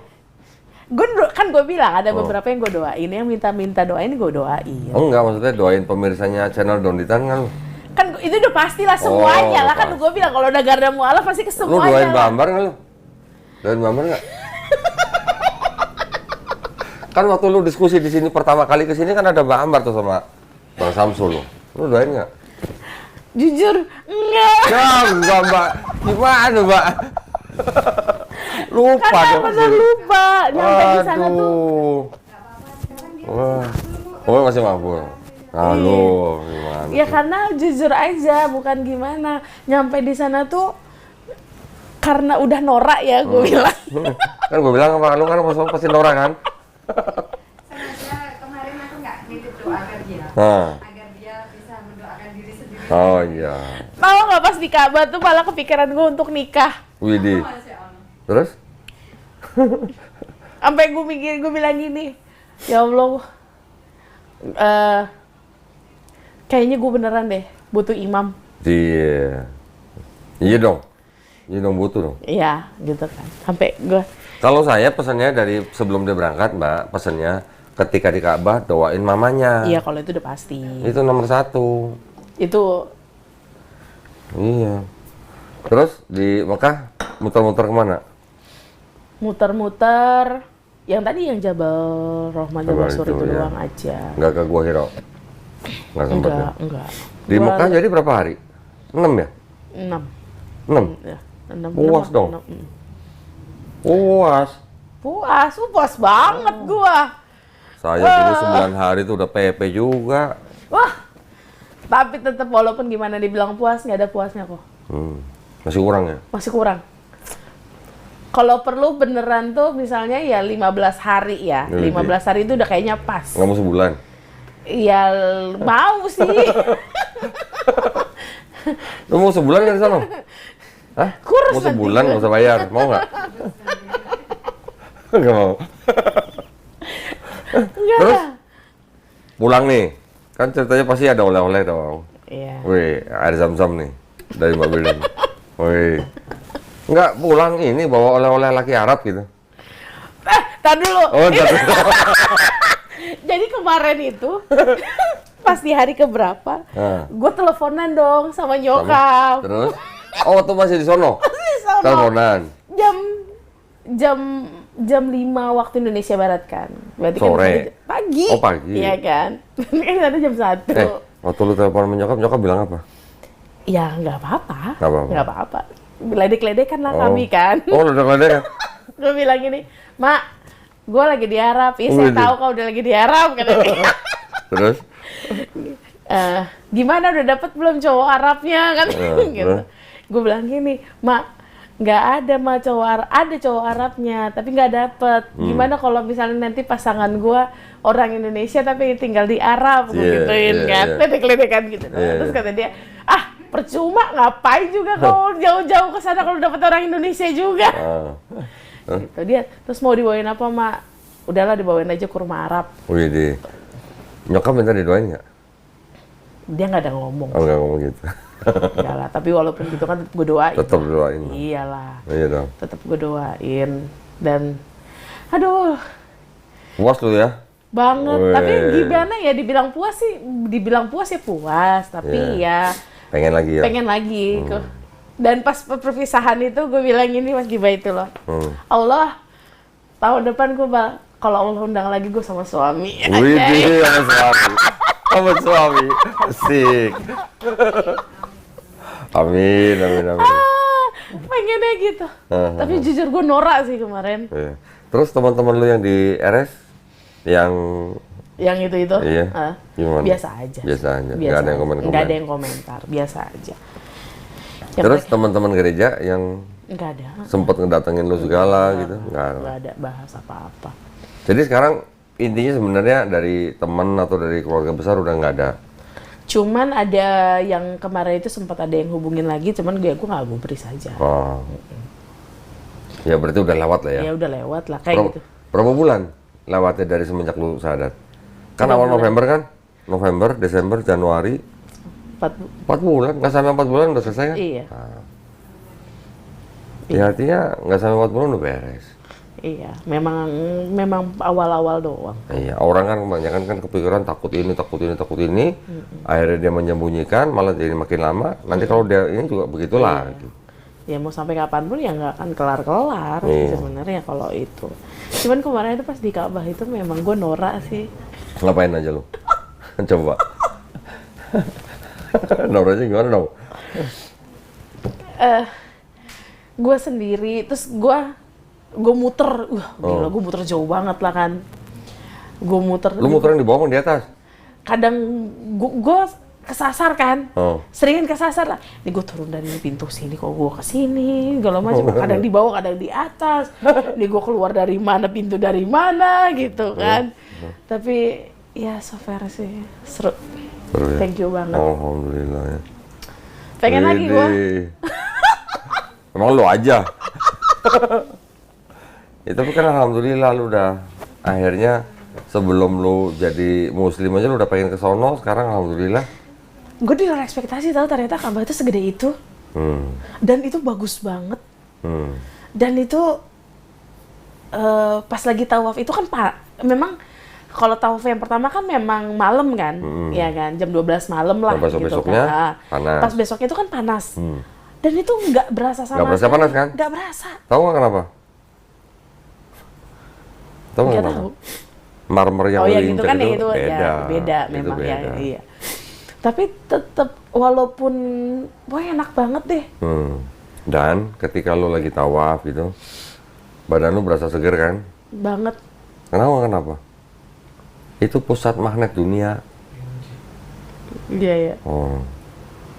Gue bilang ada beberapa yang gue doain, yang minta doain gue doain. Enggak, maksudnya doain pemirsanya channel Donditan nggak lu? Kan itu udah pastilah semuanya lah, kan gue bilang kalau udah garda mualaf pasti ke semuanya. Lu doain Mbak Ambar nggak lu? Doain Mbak Ambar nggak? Kan waktu lu diskusi di sini pertama kali ke sini kan ada Mbak Ambar tuh sama Bang Samsul lu. Lu doain nggak? Jujur enggak. Ya enggak Mbak. Gimana Mbak? Lupa karena dong. bener lupa nyampe di sana tuh. Wah. Oh masih mabuk. Halo, gimana? Ya karena jujur aja, bukan gimana. Nyampe di sana tuh karena udah norak ya gue bilang. Kan gue bilang sama lu kan pasti norak kan? Sengaja kemarin aku nggak nitip doa ke dia, Nah. agar dia bisa mendoakan diri sendiri. Oh iya. Tahu nggak pas di Ka'bah tuh malah kepikiran gue untuk nikah. Widih. Masya Allah. Terus? Sampai gue bilang gini, ya Allah, kayaknya gue beneran deh butuh imam. Iya. Iya dong. Iya dong butuh dong. Iya, gitu kan. Sampai gue. Kalau saya pesannya dari sebelum dia berangkat, Mbak, pesannya ketika di Ka'bah doain mamanya. Iya, kalau itu udah pasti. Itu nomor 1. Itu. Iya. Terus di Mekah muter-muter kemana? Muter-muter. Yang tadi yang Jabal Rahmah, Jabal Sur itu ya. doang aja. Nggak ke Gua Hiro? Nggak sempet ya? Enggak. Di Mekah jadi berapa hari? 6 ya? 6. 6? Ya, 6. Puas dong. Puas. Puas banget gua. Saya dulu 9 hari itu udah PP juga. Wah, tapi tetap walaupun gimana dibilang puas, nggak ada puasnya kok. Masih kurang ya? Masih kurang. Kalau perlu beneran tuh misalnya ya 15 hari ya. 15 hari itu udah kayaknya pas. Nggak mau sebulan? Ya mau sih. Lu mau sebulan kan di sana? Hah? Kurus Mau sebulan nggak usah bayar, mau nggak? Nggak mau. Enggak. Terus pulang nih, kan ceritanya pasti ada oleh-oleh dong. Iya. Wih, air zam-zam nih dari Mbak Bilin. Wih, nggak pulang ini bawa oleh-oleh laki Arab gitu. Tar dulu. Oh, ntar dulu. Jadi kemarin itu pas di hari keberapa, gue teleponan dong sama nyokap. Terus? Oh, tuh masih di sono? Di sono. Teleponan? Jam 5 waktu Indonesia Barat kan. Berarti Sore? kan pagi. Oh, pagi. Iya kan. Kan sana jam 1. Waktu lu telepon sama nyokap bilang apa? Ya nggak apa-apa. Nggak apa-apa. Nggak apa-apa. Ledek-ledekan lah Oh. kami kan. Oh, lu udah ngeledek? Gue bilang gini, Mak, gue lagi di Arab. Iya, saya Widih. tahu kau udah lagi di Arab. Katanya. Terus? Gimana udah dapet belum cowok Arabnya kan? Gitu. Gue bilang gini, Mak, nggak ada mah cowok Arab, ada cowok Arabnya, tapi nggak dapet. Gimana kalau misalnya nanti pasangan gue orang Indonesia tapi tinggal di Arab, gue gituin kan, ledek-ledekan gitu. Terus kata dia, percuma ngapain juga kau jauh-jauh ke sana kalau dapet orang Indonesia juga. Gitu dia. Terus mau dibawain apa, Mak? Udahlah dibawain aja kurma Arab. Wih deh. Nyokap minta didoain nggak? Dia nggak ada ngomong. Oh, nggak ngomong gitu. Enggak lah, tapi walaupun gitu kan tetap gue doain. Tetap doain. Iyalah. Iya dong. Tetap gue doain. Dan aduh, Puas lu ya? banget. Weh. Tapi gimana ya, dibilang puas sih, dibilang puas ya puas, tapi ya Pengen lagi ya? pengen lagi. Dan pas perpisahan itu gue bilang ini Mas Giba itu loh. Allah, tahun depan gue kalau Allah undang lagi gue sama suami. Widih, sama suami. Sama suami. Asik. Amin, amin, amin. Pengennya gitu. Tapi jujur gue norak sih kemarin. Iya. Terus teman-teman lu yang di RS yang itu iya, gimana? biasa aja. Biasa aja. Nggak ada yang komen-komen. Nggak ada yang komentar, biasa aja. Yang Terus teman-teman gereja yang nggak ada. sempet ngedatengin lu segala gitu, nggak ada bahas apa-apa. Jadi sekarang intinya sebenarnya dari teman atau dari keluarga besar udah nggak ada. Cuman ada yang kemarin itu sempat ada yang hubungin lagi, cuman gue nggak gubris aja. Oh. Ya berarti udah lewat lah ya. Ya udah lewat lah kayak gitu. Berapa bulan lewatnya dari semenjak lu sadar? Kan awal November kan? November, Desember, Januari. 4 bulan, nggak sampai 4 bulan udah selesai kan? Iya. Nah. Ya artinya nggak sampai 4 bulan udah beres. Iya, memang awal-awal doang. Iya, orang kan kebanyakan kan kepikiran takut ini. Akhirnya dia menyembunyikan, malah jadi makin lama. Nanti kalau dia ini juga begitu lagi. Ya mau sampai kapanpun ya nggak akan kelar-kelar sebenarnya kalau itu. Cuman kemarin itu pas di Ka'bah itu memang gue norak sih. Ngapain aja lu? Coba. Noraknya gimana dong? Gue sendiri, terus gue muter, gila gue muter jauh banget lah kan. Gue muter. Lu muterin di bawah di atas? Kadang gue kesasar kan, seringan kesasar lah. Ini gue turun dari pintu sini, kok gue kesini, segala macam. Kadang di bawah, kadang di atas. Ini gue keluar dari mana, pintu dari mana, gitu kan. Tapi ya so far sih seru. Ya? Thank you banget. Alhamdulillah ya. Pengen lagi gue. Emang lu aja. Ya tapi kan alhamdulillah lu udah akhirnya sebelum lu jadi muslim aja lu udah pengen ke sono, sekarang alhamdulillah. Gue di luar ekspektasi tau, ternyata Ka'bah itu segede itu. Dan itu bagus banget. Dan itu pas lagi tawaf itu kan memang kalau tawaf yang pertama kan memang malam kan, ya kan, jam 12 malam lah gitu besoknya kan. panas. Pas besoknya itu kan panas. Dan itu nggak berasa sama. Nggak berasa panas kan? Nggak berasa. Tahu nggak kenapa? Tahu nggak kenapa? Marmer yang ya gitu kan itu itu beda. Beda memang ya, iya. Tapi tetap walaupun enak banget deh. Dan ketika lo lagi tawaf gitu, badan lo berasa seger kan? Banget. Kenapa? Itu pusat magnet dunia. Iya.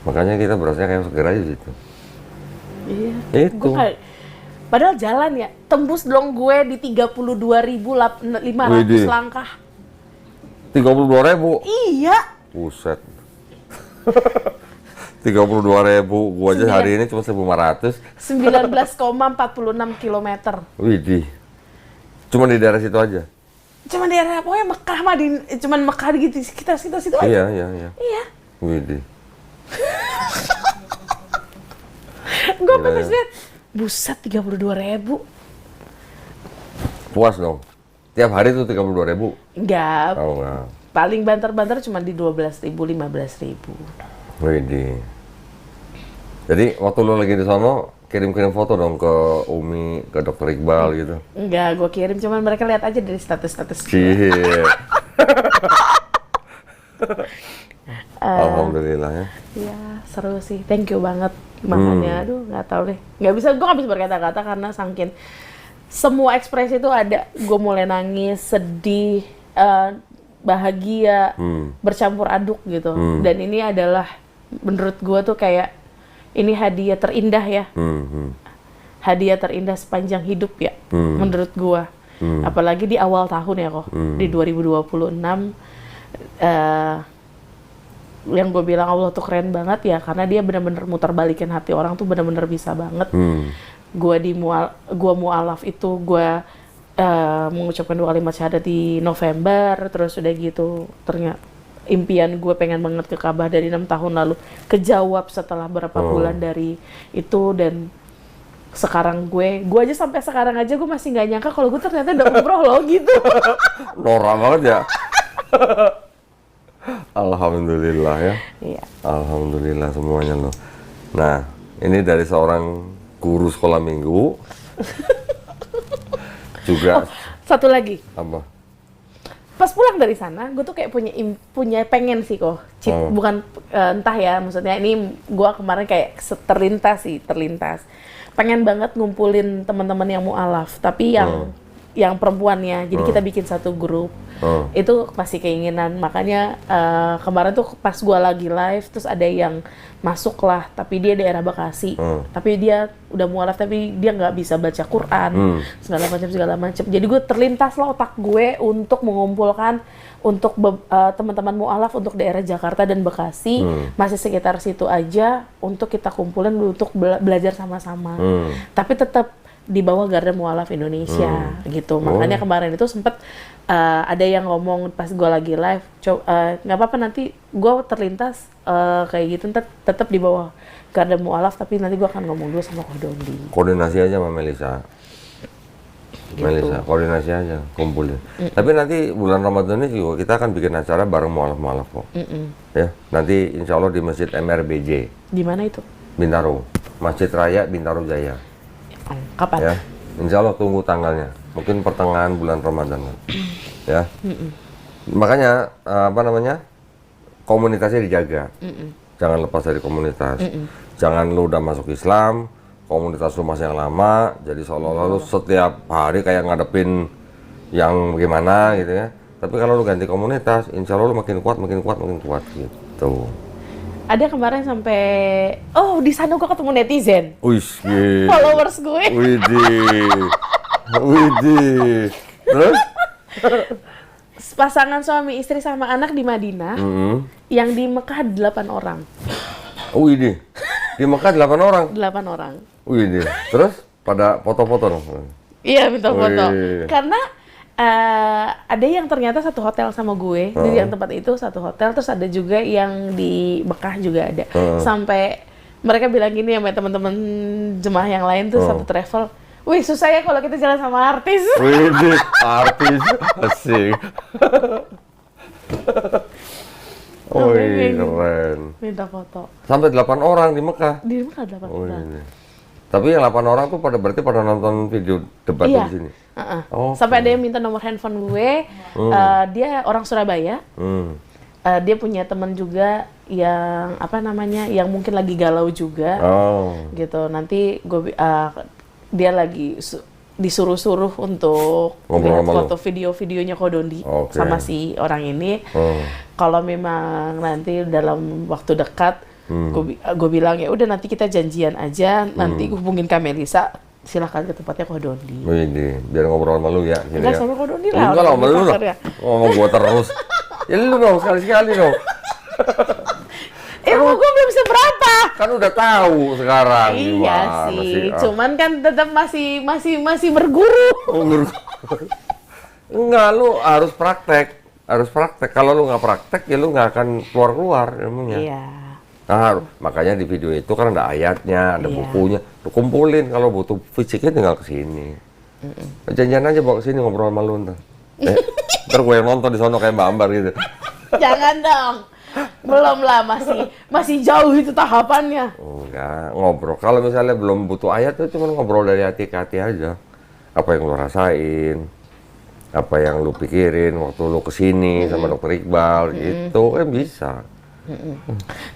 Makanya kita berasanya kayak seger aja gitu. Iya. Itu. Padahal jalan ya, tembus dong gue di 32.500 langkah. 32.000? Iya. Buset. 32.000, gua aja hari ini cuma 1.500. 19,46 kilometer. Widih. Cuma di daerah situ aja? Cuma di daerah, pokoknya Mekah mah, cuman Mekah gitu, sekitar situ aja. Iya. Widih. Gue pas lihat, buset 32.000. Puas dong? Tiap hari tuh 32.000? Enggak. Oh, enggak. Paling banter-banter cuma di 12.000, 15.000. Widih. Jadi waktu lo lagi di sono, kirim-kirim foto dong ke Umi, ke Dokter Iqbal gitu? Enggak, gue kirim, cuman mereka lihat aja dari status-status. Cie. Alhamdulillah ya. Iya, seru sih. Thank you banget. Makanya, aduh, nggak tahu deh. Gue nggak bisa berkata-kata karena saking semua ekspresi itu ada. Gue mulai nangis, sedih, bahagia, bercampur aduk gitu. Dan ini adalah, menurut gue tuh kayak, ini hadiah terindah ya. Hadiah terindah sepanjang hidup ya, menurut gue. Apalagi di awal tahun ya kok, di 2026. Yang gue bilang Allah tuh keren banget ya, karena dia benar-benar muter balikin hati orang tuh benar-benar bisa banget. Gue mualaf itu gue mengucapkan 2 kalimat syahadat di November, terus udah gitu ternyata impian gue pengen banget ke Ka'bah dari 6 tahun lalu kejawab setelah berapa bulan dari itu. Dan sekarang gue aja sampai sekarang aja gue masih nggak nyangka kalau gue ternyata udah umroh loh gitu. Norak banget ya. Alhamdulillah ya. Iya. Alhamdulillah semuanya loh. Nah, ini dari seorang guru sekolah minggu. Juga Satu lagi. Apa? Pas pulang dari sana, gue tuh kayak punya pengen sih kok. Bukan entah ya, maksudnya ini gue kemarin kayak terlintas. Pengen banget ngumpulin teman-teman yang mualaf, tapi yang perempuannya. Jadi kita bikin satu grup. Itu pasti keinginan. Makanya kemarin tuh pas gue lagi live, terus ada yang masuk lah, tapi dia daerah Bekasi. Tapi dia udah mualaf, tapi dia nggak bisa baca Quran, segala macam. Jadi gue terlintas lah otak gue untuk mengumpulkan untuk teman-teman mualaf untuk daerah Jakarta dan Bekasi, masih sekitar situ aja, untuk kita kumpulin untuk belajar sama-sama. Tapi tetap di bawah Garda Mualaf Indonesia gitu. Makanya kemarin itu sempet ada yang ngomong pas gue lagi live, nggak apa-apa nanti gue terlintas kayak gitu, tetap di bawah Garda Mualaf, tapi nanti gue akan ngomong dulu sama Kodondi. Koordinasi aja sama Melisa. Gitu. Melisa, koordinasi aja, kumpulin. Tapi nanti bulan Ramadan ini juga kita akan bikin acara bareng mualaf-mualaf kok. Ya, nanti insya Allah di Masjid MRBJ. Di mana itu? Bintaro, Masjid Raya Bintaro Jaya. Kapan? Ya, insya Allah tunggu tanggalnya. Mungkin pertengahan bulan Ramadan. Ya. Makanya komunitasnya dijaga. Jangan lepas dari komunitas. Jangan lu udah masuk Islam, komunitas lu masih yang lama, jadi seolah-olah lu setiap hari kayak ngadepin yang gimana gitu ya. Tapi kalau lu ganti komunitas, insya Allah lu makin kuat gitu. Ada kemarin sampai, di sana gue ketemu netizen. Wih, Followers gue. Widih. Terus? Pasangan suami istri sama anak di Madinah, yang di Mekah 8 orang. Widih. Di Mekah 8 orang? 8 orang. Widih. Terus pada foto-foto dong? Iya, minta foto. Karena ada yang ternyata satu hotel sama gue, di yang tempat itu satu hotel, terus ada juga yang di Mekah juga ada. Sampai mereka bilang gini sama teman-teman jemaah yang lain tuh satu travel, wih susah ya kalau kita jalan sama artis. Wih, artis, asik. Wih, keren. Minta foto. Sampai 8 orang di Mekah? Di Mekah 8 orang. Tapi yang 8 orang tuh berarti pada nonton video debat di sini? Sampai ada yang minta nomor handphone gue, dia orang Surabaya, dia punya teman juga yang yang mungkin lagi galau juga, gitu. Nanti dia lagi disuruh-suruh untuk lihat foto video-videonya Kodondi sama si orang ini. Kalau memang nanti dalam waktu dekat, gue bilang ya udah nanti kita janjian aja, nanti hubungin Kak Melisa, silahkan ke tempatnya Kodondi. Wih, biar ngobrol sama lu ya. Enggak sama Kodondi lah. Enggak lah, sama lu lah. Ngomong gua terus. Ya lu dong, sekali-sekali dong. Mau gue belum seberapa. Kan udah tahu sekarang. Iya sih, cuman kan tetap masih berguru. Enggak, lu harus praktek. Kalau lu nggak praktek, ya lu nggak akan keluar ilmunya. Iya. Nah, makanya di video itu kan ada ayatnya, ada bukunya. Lu kumpulin, kalau butuh fisiknya tinggal ke sini. Janjian aja bawa ke sini ngobrol sama lu ntar. Ntar gue yang nonton di sono kayak Mbak Ambar gitu. Jangan dong. Belum lah, masih jauh itu tahapannya. Enggak, ngobrol. Kalau misalnya belum butuh ayat tuh cuma ngobrol dari hati ke hati aja. Apa yang lu rasain, apa yang lu pikirin waktu lu kesini sama Dokter Iqbal gitu, bisa.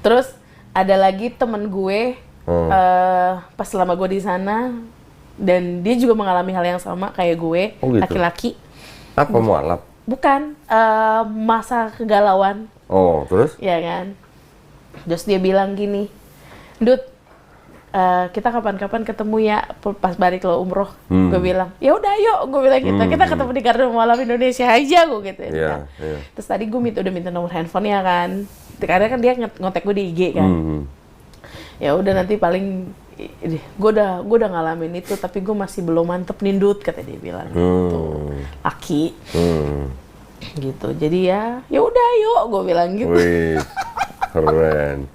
Terus ada lagi temen gue pas selama gue di sana, dan dia juga mengalami hal yang sama kayak gue, laki-laki. Apa mualaf? Bukan, masa kegalauan. Terus? Ya kan. Terus dia bilang gini, Dut, kita kapan-kapan ketemu ya pas balik lo umroh. Gue bilang, ya udah yuk, gue bilang gitu. Kita ketemu di Garda Mualaf Indonesia aja, gue gitu. Yeah. Terus tadi gue udah minta nomor handphonenya kan. Karena kan dia ngontek gue di IG kan. Ya udah nanti paling gue udah ngalamin itu, tapi gue masih belum mantep nih Dut, kata dia bilang gitu. Laki. Gitu. Jadi ya udah yuk, gue bilang gitu. Wih, keren.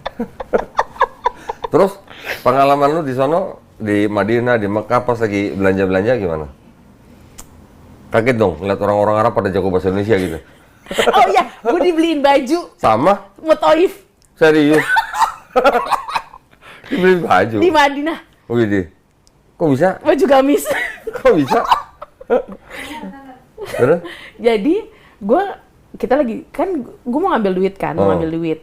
Terus pengalaman lu di sono, di Madinah, di Mekah pas lagi belanja-belanja gimana? Kaget dong ngeliat orang-orang Arab pada jago bahasa Indonesia gitu. Oh iya, gue dibeliin baju. Sama? Motoif. Serius? Dibeliin baju? Di Madinah. Wih, kok bisa? Baju gamis. Kok bisa? Terus? Jadi kita lagi kan gue mau ngambil duit kan, mau ngambil duit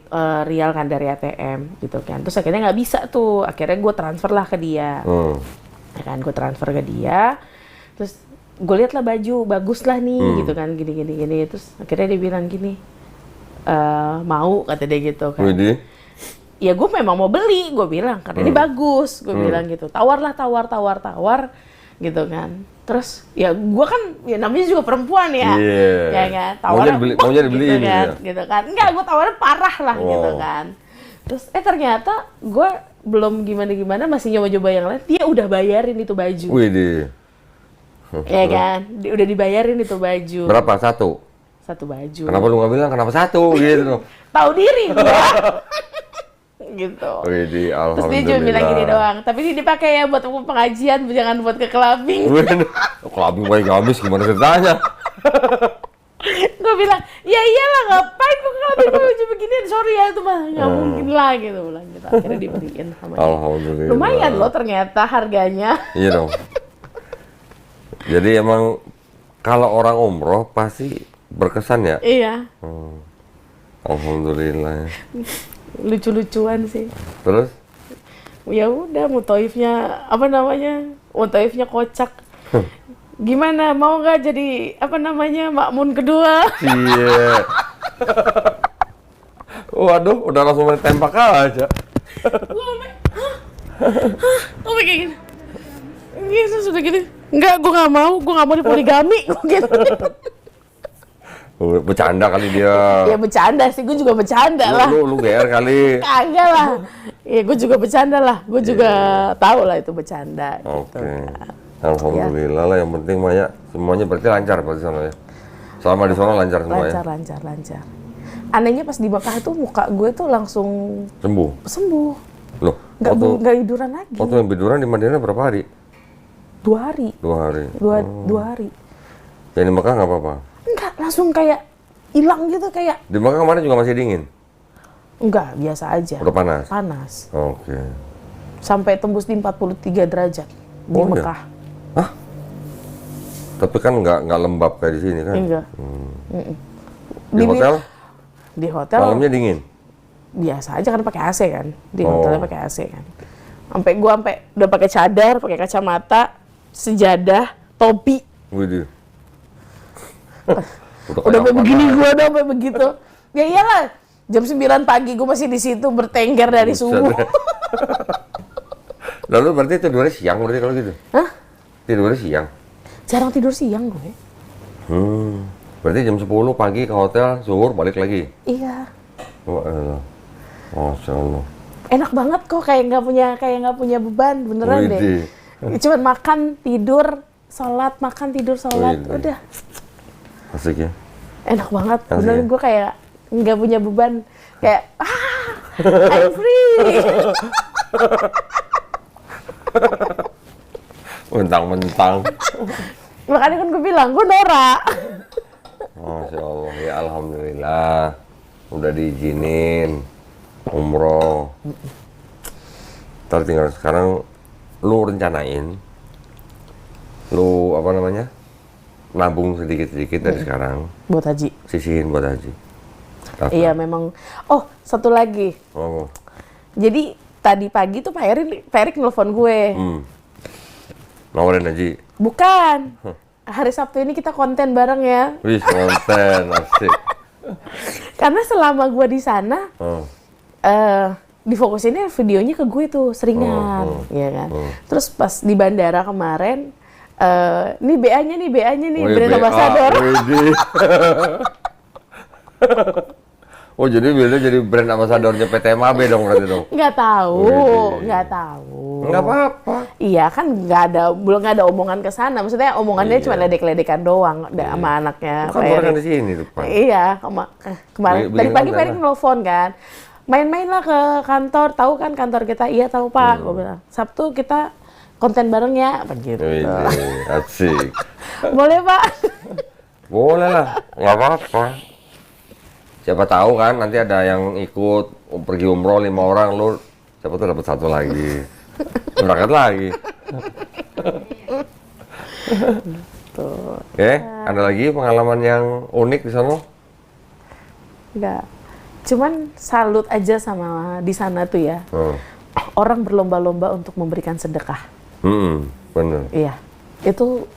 real kan dari ATM gitu kan. Terus akhirnya nggak bisa tuh, akhirnya gue transfer lah ke dia. Ya kan, gue transfer ke dia. Terus gue liat lah baju, bagus lah nih gitu kan, gini. Terus akhirnya dia bilang gini, mau kata dia gitu kan. Widih. Ya gue memang mau beli, gue bilang karena ini bagus, gue bilang gitu. Tawar gitu kan. Terus ya gue kan ya namanya juga perempuan ya, ya kan. Tawaran maunya dibeliin gitu kan, gitu kan. Enggak, gue tawaran parah lah gitu kan. Terus ternyata gue belum gimana masih nyoba-nyoba yang lain. Dia udah bayarin itu baju. Widih. Ya kan, udah dibayarin itu baju. Berapa? Satu baju. Kenapa lu nggak bilang kenapa satu gitu? Tahu diri gua. Gitu. Widih, Terus dia cuma bilang gini doang, tapi ini dipakai ya buat pengajian, jangan buat ke clubbing. Clubbing paling habis gimana ceritanya? Gue bilang, ya iyalah ngapain gue clubbing baju beginian, sorry ya itu mah nggak mungkin lah gitu bilang gitu. Akhirnya dibeliin sama dia. Alhamdulillah. Lumayan loh ternyata harganya. Iya dong. Jadi emang kalau orang umroh pasti berkesan ya? Iya. Alhamdulillah. Lucu-lucuan sih. Terus? Ya udah, mutoifnya mutoifnya kocak. Gimana, mau nggak jadi makmun kedua? Iya. Waduh, udah langsung main tembak aja. Gue kayak gini. Gitu, sudah gini. Enggak, gue nggak mau dipoligami. Gue gitu. Bercanda kali dia. Ya bercanda sih, gue juga bercanda lah. Lu GR kali. Kagak lah. Ya gue juga bercanda lah. Gue juga tahu lah itu bercanda. Oke. Gitu. Alhamdulillah lah, yang penting Maya semuanya berarti lancar berarti sana ya. Selama di sana lancar semua ya. Lancar. Anehnya pas di Mekah itu muka gue tuh langsung sembuh. Loh, Nggak tiduran lagi. Waktu yang tiduran di Madinah berapa hari? 2 hari. 2 hari. 2 hari. Yang di Mekah nggak apa-apa? Enggak, langsung kayak hilang gitu kayak. Di Mekah kemarin juga masih dingin? Enggak, biasa aja. Udah panas? Panas. Oke. Sampai tembus di 43 derajat di Mekah. Hah? Tapi kan nggak lembab kayak di sini kan? Enggak. Di hotel? Di hotel. Malamnya dingin? Biasa aja kan pakai AC kan. Di hotelnya pakai AC kan. Sampai udah pakai cadar, pakai kacamata, sejadah, topi. Widih. Udah sampai begini gua udah sampai begitu. Ya iyalah. Jam 9 pagi gua masih di situ bertengger dari subuh. Lalu berarti tidurnya siang berarti kalau gitu? Hah? Tidurnya siang? Jarang tidur siang gue. Berarti jam 10 pagi ke hotel, zuhur balik lagi? Iya. Wah, Masya Allah. Enak banget kok, kayak nggak punya beban, beneran deh. Cuman makan, tidur, sholat, makan, tidur, sholat, udah. Asik ya? Enak banget, Asik beneran ya? gue kayak nggak punya beban. Kayak, I'm free. Mentang-mentang. Makanya kan gue bilang, gue norak. Masya Allah, ya Alhamdulillah. Udah diizinin umroh. Ntar tinggal sekarang lu rencanain, lu nabung sedikit-sedikit dari sekarang. Buat haji. Sisihin buat haji. Daftar. Iya memang. Oh, satu lagi. Oh. Jadi tadi pagi tuh Pak Erik nelfon gue. Nawarin haji? Bukan. Hari Sabtu ini kita konten bareng ya. Wih, konten, asik. Karena selama gue di sana, difokusinnya videonya ke gue tuh seringan, ya kan. Terus pas di bandara kemarin, nih BA-nya nih, brand ambassador. Oh, jadi Wilda jadi brand ambassadornya PT MAB dong berarti dong? Nggak tahu. Nggak apa-apa. Iya kan belum nggak ada omongan ke sana. Maksudnya omongannya cuma ledek-ledekan doang sama anaknya. Kan orang di sini tuh, Pak. Iya, kemarin tadi pagi Pak Erik nelfon kan. Main-main lah ke kantor, tahu kan kantor kita? Iya tahu Pak. Gue bilang, Sabtu kita konten bareng ya, begitu. Asik. Boleh Pak? Boleh lah, nggak apa-apa. Siapa tahu kan nanti ada yang ikut pergi umroh 5 orang, lu siapa tuh dapat 1 lagi. Berangkat lagi. gitu. Oke, ada lagi pengalaman yang unik di sana? Enggak. Cuman salut aja sama di sana tuh ya. Orang berlomba-lomba untuk memberikan sedekah. Bener. Iya. Itu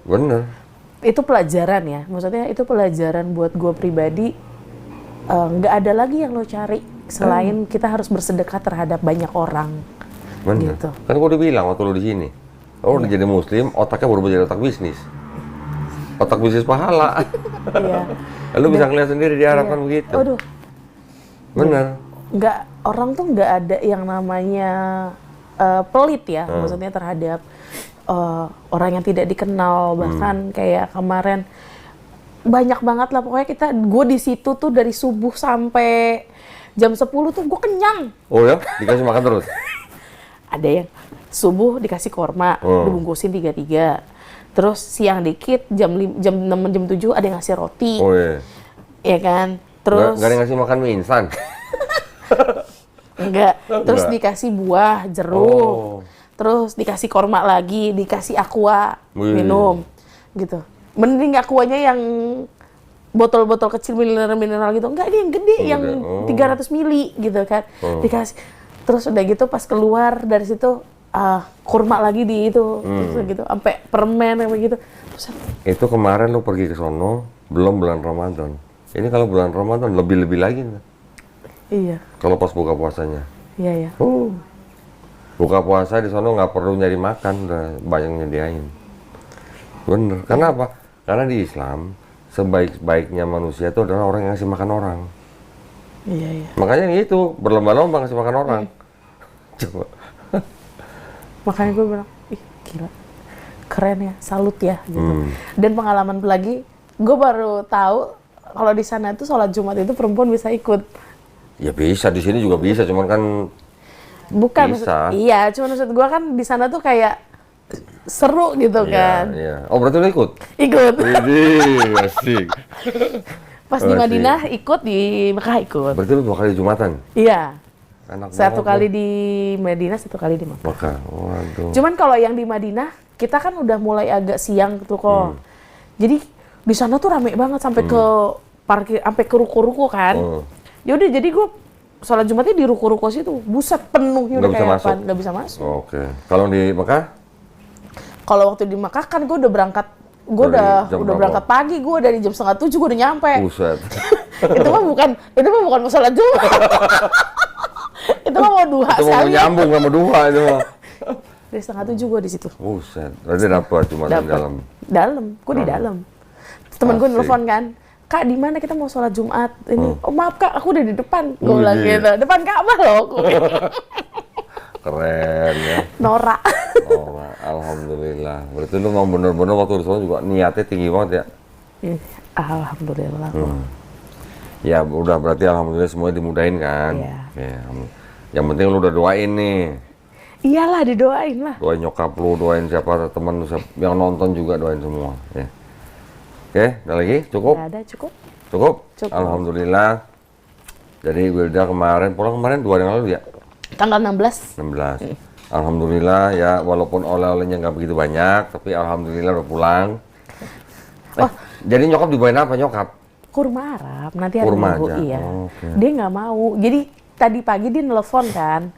Bener. itu pelajaran ya. Maksudnya itu pelajaran buat gue pribadi. Nggak ada lagi yang lo cari selain kita harus bersedekah terhadap banyak orang. Bener. Gitu. Kan gue udah bilang waktu lu di sini. Lo udah jadi muslim, otaknya berubah jadi otak bisnis. Otak bisnis pahala. Iya. Lu bisa ngeliat sendiri diharapkan begitu. Aduh. Bener. Orang tuh nggak ada yang namanya pelit ya, maksudnya terhadap orang yang tidak dikenal. Bahkan kayak kemarin banyak banget lah pokoknya gue di situ tuh dari subuh sampai jam 10 tuh gue kenyang. Oh ya? Dikasih makan terus? Ada yang subuh dikasih korma, dibungkusin 3-3. Terus siang dikit, jam 6, jam 7 ada yang ngasih roti. Oh iya. Iya kan? Terus Nggak ada yang ngasih makan mie instan? enggak. Terus dikasih buah, jeruk. Terus dikasih korma lagi, dikasih aqua, minum. Gitu. Mending aquanya yang botol-botol kecil mineral gitu. Enggak, ini yang gede, yang 300 mili gitu kan. Dikasih. Terus udah gitu pas keluar dari situ, kurma lagi di itu, gitu, sampai permen kayak begitu. Itu kemarin lu pergi ke sono belum bulan Ramadan. Ini kalau bulan Ramadan lebih-lebih lagi. Iya. Kalau pas buka puasanya. Iya, iya. Buka puasa di sono nggak perlu nyari makan, udah banyak nyediain. Bener. Karena apa? Karena di Islam sebaik-baiknya manusia itu adalah orang yang ngasih makan orang. Iya, iya. Makanya itu berlomba-lomba ngasih makan orang. Coba. Makanya gue bilang, ih gila, keren ya, salut ya, gitu. Dan pengalaman lagi, gue baru tahu kalau di sana itu sholat Jumat itu perempuan bisa ikut. Ya bisa, di sini juga bisa, cuman kan bukan. bisa. Iya, cuman maksud gue kan di sana tuh kayak seru gitu kan. Iya. Oh berarti lu ikut? Ikut. Widih, asik. Pas di Madinah ikut, di Mekah ikut. Berarti lu 2 kali Jumatan? Iya. Enak Satu banget, kali di Madinah, satu kali di Mekah. Mekah, waduh. Cuman kalau yang di Madinah, kita kan udah mulai agak siang tuh kok. Jadi di sana tuh rame banget sampai ke parkir, sampai ke ruko-ruko kan. Ya udah, jadi gue sholat Jumatnya di ruko-ruko situ. Buset, penuhnya udah kayak apaan, nggak bisa masuk. Oke. Kalau di Mekah? Kalau waktu di Mekah kan gue udah berangkat, gue udah berangkat pagi, gue dari jam 6:30 gue udah nyampe. Buset. itu mah bukan mau sholat Jumat. Itu mah mau duha itu mau sekali. nyambung sama duha itu mah. Dari 6:30 gue di situ. Buset. Berarti dapat cuma di dalam. Dalam, gue di dalam. Temen gue nelfon kan, Kak, di mana kita mau sholat Jumat ini? Oh maaf Kak, aku udah di depan. Gue bilang gitu, depan Ka'bah loh. Keren ya. Norak. Oh, alhamdulillah. Berarti lu mau bener-bener waktu di sana juga niatnya tinggi banget ya? Alhamdulillah. Ya udah, berarti alhamdulillah semuanya dimudahin kan? Iya. Ya, yang penting lu udah doain nih. Iyalah, didoain lah. Doain nyokap lu, doain siapa temen lu, yang nonton juga doain semua. Ya. Oke, ada lagi? Cukup? Nggak ada, cukup. Cukup? Cukup. Alhamdulillah. Jadi Wilda pulang kemarin 2 hari yang lalu ya? Tanggal 16. 16. Alhamdulillah ya, walaupun oleh-olehnya nggak begitu banyak, tapi alhamdulillah udah pulang. Jadi nyokap dibawain apa nyokap? Kurma Arab, nanti hari Kurma Minggu, aja. iya. Okay. Dia nggak mau. Jadi tadi pagi dia nelfon kan,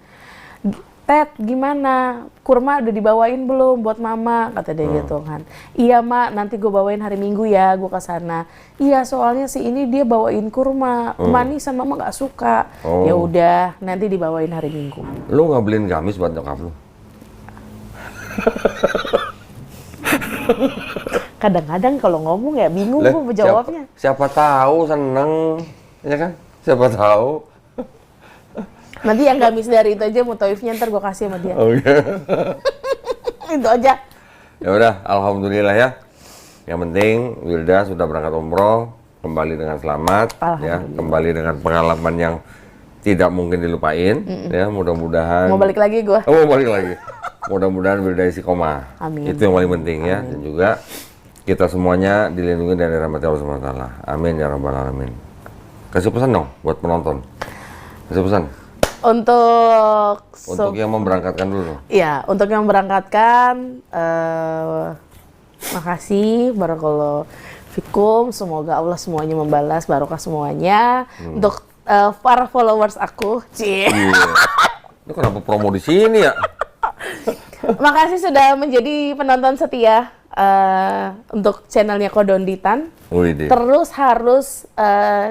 Ted, gimana? Kurma udah dibawain belum buat mama? Kata dia gitu kan. Iya mak, nanti gue bawain hari Minggu ya, gue ke sana. Iya, soalnya si ini dia bawain kurma, manis sama mama nggak suka. Ya udah, nanti dibawain hari Minggu. Lu nggak beliin gamis buat nyokap lu? Kadang-kadang kalau ngomong ya bingung gue jawabnya. Siapa tahu seneng, ya kan? Siapa tahu. Nanti yang gamis dari itu aja Mutoifnya ntar gue kasih sama dia. Oke. Itu aja. Ya udah, alhamdulillah ya. Yang penting Wilda sudah berangkat umroh, kembali dengan selamat, ya, kembali dengan pengalaman yang tidak mungkin dilupain, ya. Mudah-mudahan. Mau balik lagi gue. Oh, mau balik lagi. Mudah-mudahan Wilda istiqomah. Amin. Itu yang paling penting ya. Dan juga kita semuanya dilindungi dari rahmat Allah Subhanahu wa taala. Amin ya rabbal alamin. Kasih pesan dong buat penonton. Kasih pesan. Untuk yang memberangkatkan dulu. Iya, untuk yang memberangkatkan Makasih, barakallahu fikum. Semoga Allah semuanya membalas, barokah semuanya. Untuk para followers aku, Cie. Lu kenapa promo di sini ya? Makasih sudah menjadi penonton setia untuk channelnya Kodonditan. Widih. Terus harus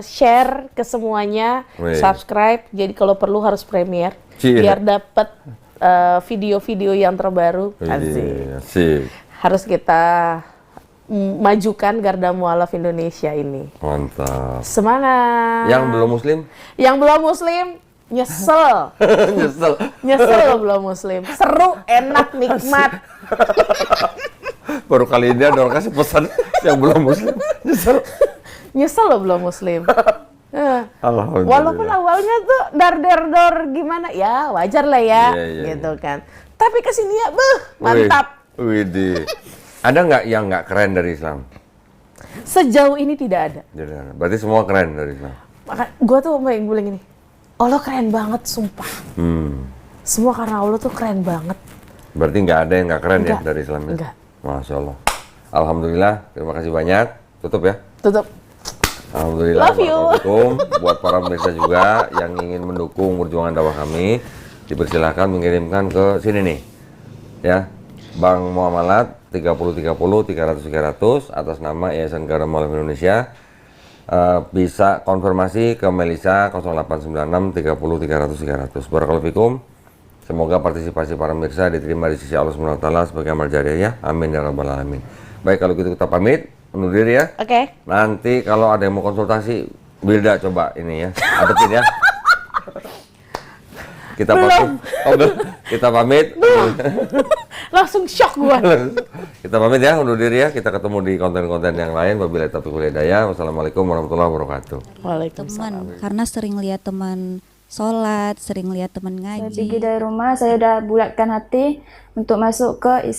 share ke semuanya, Wih. subscribe. Jadi kalau perlu harus premier Cie. biar dapat video-video yang terbaru. Widih, asik. Harus kita majukan garda mualaf Indonesia ini. Mantap. Semangat. Yang belum muslim? Yang belum muslim nyesel. Nyesel. Nyesel loh belum muslim. Seru, enak, nikmat. Baru kali ini ada orang kasih pesan yang belum muslim. Nyesel. Nyesel loh belum muslim. Alhamdulillah. Walaupun awalnya tuh dar-der-dor gimana, ya wajar lah ya, Iya, gitu kan. Tapi kesini ya, mantap. Widih. Ada nggak yang nggak keren dari Islam? Sejauh ini tidak ada. Berarti semua keren dari Islam. Maka gue tuh yang bilang gini, Allah keren banget, sumpah. Semua karena Allah tuh keren banget. Berarti nggak ada yang nggak keren Enggak. ya dari Islam? Ya? Enggak. Masya Allah. Alhamdulillah. Terima kasih banyak. Tutup ya. Tutup. Alhamdulillah. Love you. Barakallahu. Buat para pemirsa juga yang ingin mendukung perjuangan dakwah kami, dipersilahkan mengirimkan ke sini nih, ya. Bank Muamalat 3030 300 300 atas nama Yayasan Garda Mualaf Indonesia. Bisa konfirmasi ke Melisa 0896 30 300 300. Barakallahu fikum. Semoga partisipasi para pemirsa diterima di sisi Allah Subhanahu wa taala sebagai amal jariah ya. Amin ya rabbal alamin. Baik, kalau gitu kita pamit undur diri ya. Oke. Nanti kalau ada yang mau konsultasi, Wilda coba ini ya, adepin ya. Kita pamit. Oh, belum. Kita pamit. Langsung shock gua. Kita pamit ya, undur diri ya. Kita ketemu di konten-konten yang lain. Wabillahi taufiq wal hidayah. Wassalamualaikum warahmatullahi wabarakatuh. Waalaikumsalam. Teman, karena sering lihat teman sholat, sering lihat teman Saya ngaji. pergi dari rumah, saya udah bulatkan hati untuk masuk ke